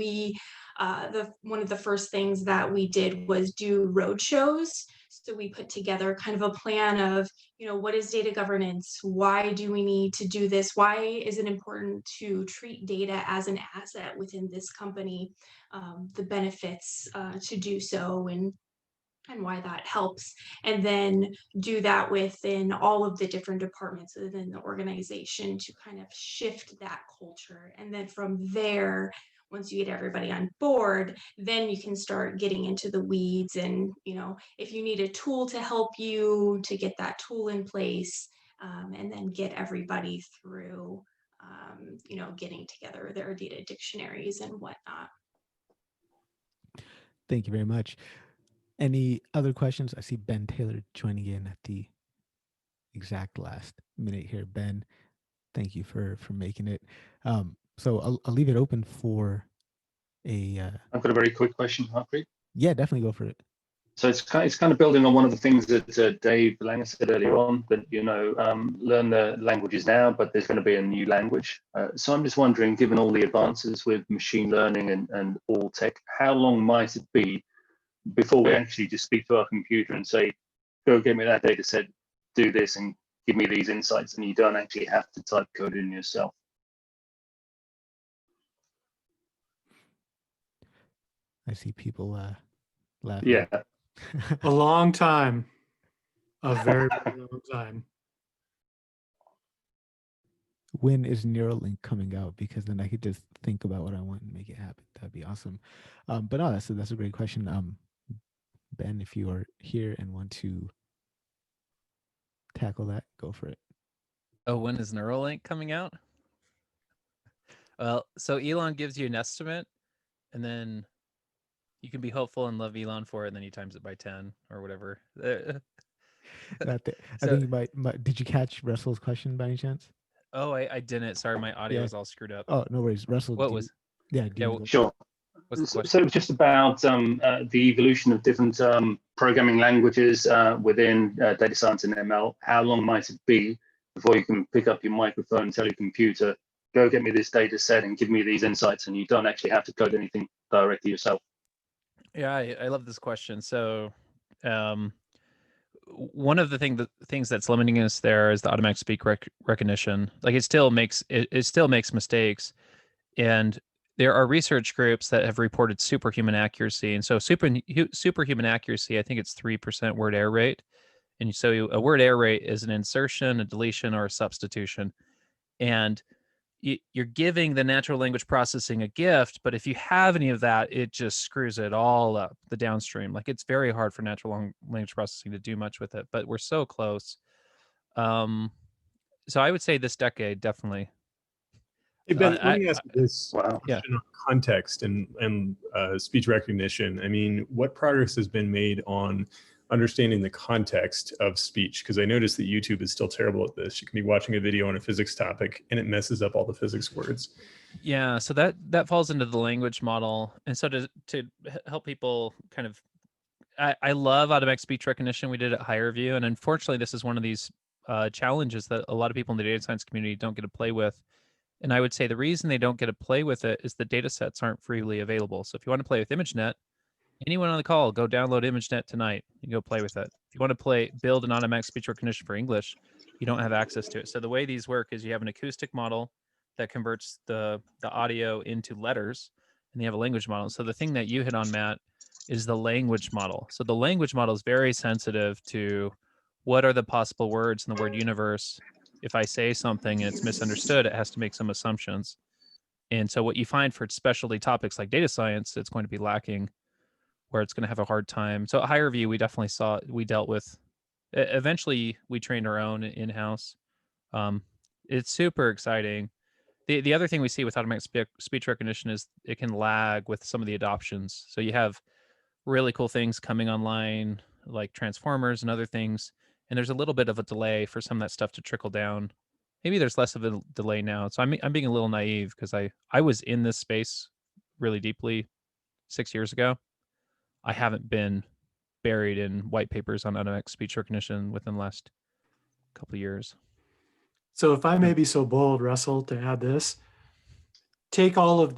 Speaker 14: one of the first things that we did was do road shows. So we put together kind of a plan of, what is data governance? Why do we need to do this? Why is it important to treat data as an asset within this company? The benefits to do so and why that helps, and then do that within all of the different departments within the organization to kind of shift that culture. And then from there, once you get everybody on board, then you can start getting into the weeds. And, if you need a tool to help you to get that tool in place, and then get everybody through, getting together their data dictionaries and whatnot.
Speaker 1: Thank you very much. Any other questions? I see Ben Taylor joining in at the exact last minute here, Ben. Thank you for making it. So I'll leave it open for a.
Speaker 10: I've got a very quick question, Harpreet.
Speaker 1: Yeah, definitely go for it.
Speaker 10: So it's kind of building on one of the things that Dave Langer said earlier on, that, learn the languages now, but there's going to be a new language. So I'm just wondering, given all the advances with machine learning and all tech, how long might it be before we actually just speak to our computer and say, go get me that data set, do this and give me these insights, and you don't actually have to type code in yourself?
Speaker 1: I see people laughing.
Speaker 10: Yeah.
Speaker 11: A long time. A very, very long time.
Speaker 1: When is Neuralink coming out? Because then I could just think about what I want and make it happen. That'd be awesome. But no, that's a great question. Ben, if you are here and want to tackle that, go for it.
Speaker 2: Oh, when is Neuralink coming out? Well, so Elon gives you an estimate, and then you can be hopeful and love Elon for it, and then he times it by 10 or whatever.
Speaker 1: I think you might. Did you catch Russell's question by any chance?
Speaker 2: Oh, I didn't. Sorry, my audio was all screwed up.
Speaker 1: Oh, no worries. Russell,
Speaker 2: What was?
Speaker 10: Sure.
Speaker 2: What's the question?
Speaker 10: So it's just about the evolution of different programming languages within data science and ML. How long might it be before you can pick up your microphone and tell your computer, go get me this data set and give me these insights, and you don't actually have to code anything directly yourself?
Speaker 2: Yeah, I love this question. So one of the things that's limiting us there is the automatic speech recognition. Like it still makes mistakes, and there are research groups that have reported superhuman accuracy. And so superhuman accuracy, I think it's 3% word error rate. And so a word error rate is an insertion, a deletion, or a substitution. And you're giving the natural language processing a gift, but if you have any of that, it just screws it all up, the downstream. Like it's very hard for natural language processing to do much with it, but we're so close. So I would say this decade, definitely.
Speaker 8: Hey Ben, let me ask you this
Speaker 10: question
Speaker 8: on context and speech recognition. I mean, what progress has been made on understanding the context of speech? Because I noticed that YouTube is still terrible at this. You can be watching a video on a physics topic and it messes up all the physics words.
Speaker 2: Yeah, so that falls into the language model. And so to help people kind of, I love automatic speech recognition. We did it at HireVue, and unfortunately, this is one of these challenges that a lot of people in the data science community don't get to play with. And I would say the reason they don't get to play with it is the data sets aren't freely available. So if you want to play with ImageNet, anyone on the call, go download ImageNet tonight and go play with it. If you want to build an automatic speech recognition for English, you don't have access to it. So the way these work is you have an acoustic model that converts the audio into letters, and you have a language model. So the thing that you hit on, Matt, is the language model. So the language model is very sensitive to what are the possible words in the word universe. If I say something and it's misunderstood, it has to make some assumptions. And so what you find for specialty topics like data science, it's going to be lacking, where it's going to have a hard time. So at HireVue, we definitely dealt with, eventually we trained our own in-house. It's super exciting. The other thing we see with automatic speech recognition is it can lag with some of the adoptions. So you have really cool things coming online, like transformers and other things, and there's a little bit of a delay for some of that stuff to trickle down. Maybe there's less of a delay now. So I'm being a little naive because I was in this space really deeply 6 years ago. I haven't been buried in white papers on automatic speech recognition within the last couple of years.
Speaker 11: So if I may be so bold, Russell, to add this, take all of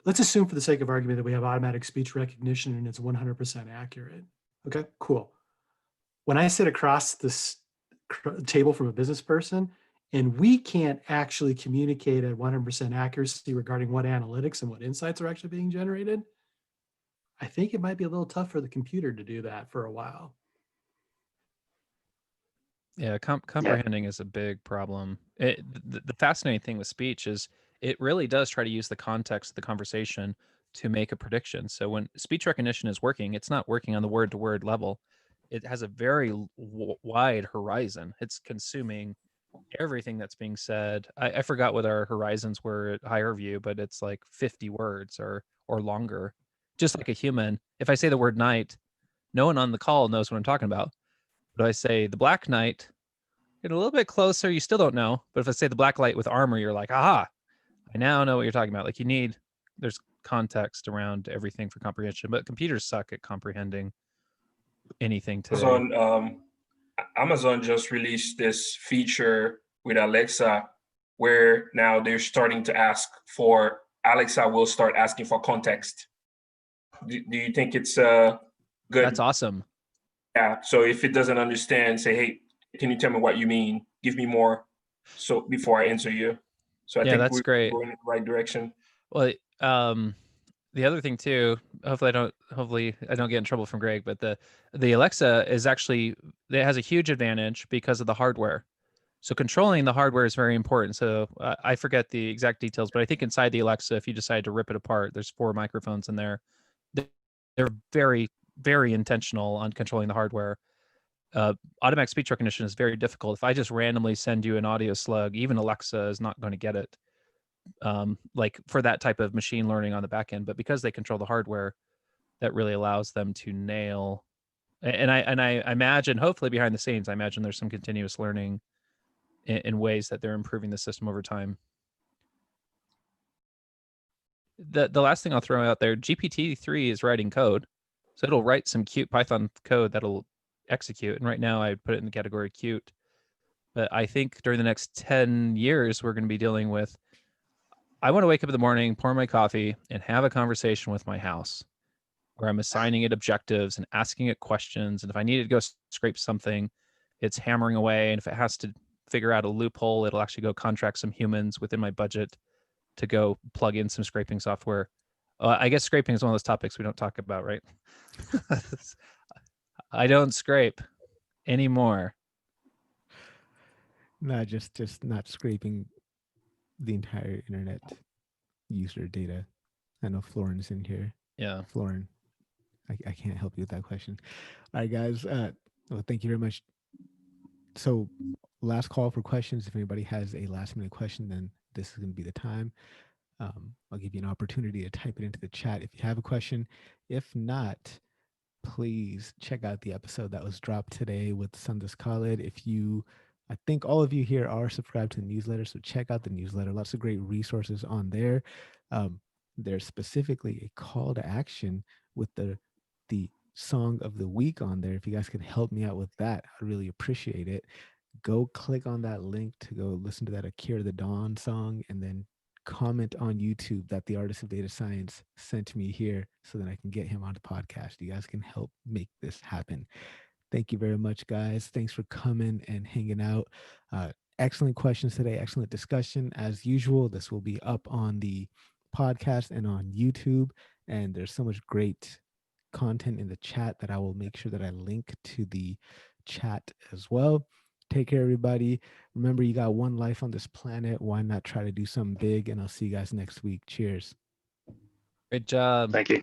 Speaker 11: let's assume for the sake of argument that we have automatic speech recognition and it's 100% accurate. Okay, cool. When I sit across this table from a business person and we can't actually communicate at 100% accuracy regarding what analytics and what insights are actually being generated, I think it might be a little tough for the computer to do that for a while.
Speaker 2: Yeah, comprehending is a big problem. The fascinating thing with speech is it really does try to use the context of the conversation to make a prediction. So when speech recognition is working, it's not working on the word-to-word level. It has a very wide horizon. It's consuming everything that's being said. I forgot what our horizons were at HireVue, but it's like 50 words or longer. Just like a human, if I say the word night, no one on the call knows what I'm talking about. But I say the Black Knight, get a little bit closer, you still don't know. But if I say the black light with armor, you're like, aha, I now know what you're talking about. Like there's context around everything for comprehension, but computers suck at comprehending anything today.
Speaker 18: Amazon just released this feature with Alexa where now they're starting to Alexa will start asking for context. Do you think it's good?
Speaker 2: That's awesome.
Speaker 18: Yeah. So if it doesn't understand, say, hey, can you tell me what you mean? Give me more. So before I answer you. So I think
Speaker 2: that's great.
Speaker 18: Going in the right direction.
Speaker 2: Well, the other thing too, hopefully I don't get in trouble from Greg, but the Alexa is actually, it has a huge advantage because of the hardware. So controlling the hardware is very important. So I forget the exact details, but I think inside the Alexa, if you decide to rip it apart, there's 4 microphones in there. They're very, very intentional on controlling the hardware. Automatic speech recognition is very difficult. If I just randomly send you an audio slug, even Alexa is not going to get it. Like for that type of machine learning on the back end, but because they control the hardware, that really allows them to nail. And I imagine, hopefully behind the scenes, I imagine there's some continuous learning in ways that they're improving the system over time. The last thing I'll throw out there, GPT-3 is writing code, so it'll write some cute Python code that'll execute. And right now I put it in the category cute, but I think during the next 10 years, we're going to be dealing with, I want to wake up in the morning, pour my coffee, and have a conversation with my house where I'm assigning it objectives and asking it questions. And if I needed to go scrape something, it's hammering away. And if it has to figure out a loophole, it'll actually go contract some humans within my budget to go plug in some scraping software. I guess scraping is one of those topics we don't talk about, right? I don't scrape anymore.
Speaker 1: No, just not scraping the entire internet user data. I know Florin's in here.
Speaker 2: Yeah.
Speaker 1: Florin, I can't help you with that question. All right, guys. Well, thank you very much. So last call for questions. If anybody has a last minute question, then this is going to be the time. I'll give you an opportunity to type it into the chat if you have a question. If not, please check out the episode that was dropped today with Sundus Khalid. I think all of you here are subscribed to the newsletter, so check out the newsletter. Lots of great resources on there. There's specifically a call to action with the song of the week on there. If you guys could help me out with that, I'd really appreciate it. Go click on that link to go listen to that Akira the Dawn song, and then comment on YouTube that the artist of data science sent me here so that I can get him on the podcast. You guys can help make this happen. Thank you very much, guys. Thanks for coming and hanging out. Excellent questions today. Excellent discussion. As usual, this will be up on the podcast and on YouTube. And there's so much great content in the chat that I will make sure that I link to the chat as well. Take care, everybody. Remember, you got one life on this planet. Why not try to do something big? And I'll see you guys next week. Cheers.
Speaker 2: Great job.
Speaker 10: Thank you.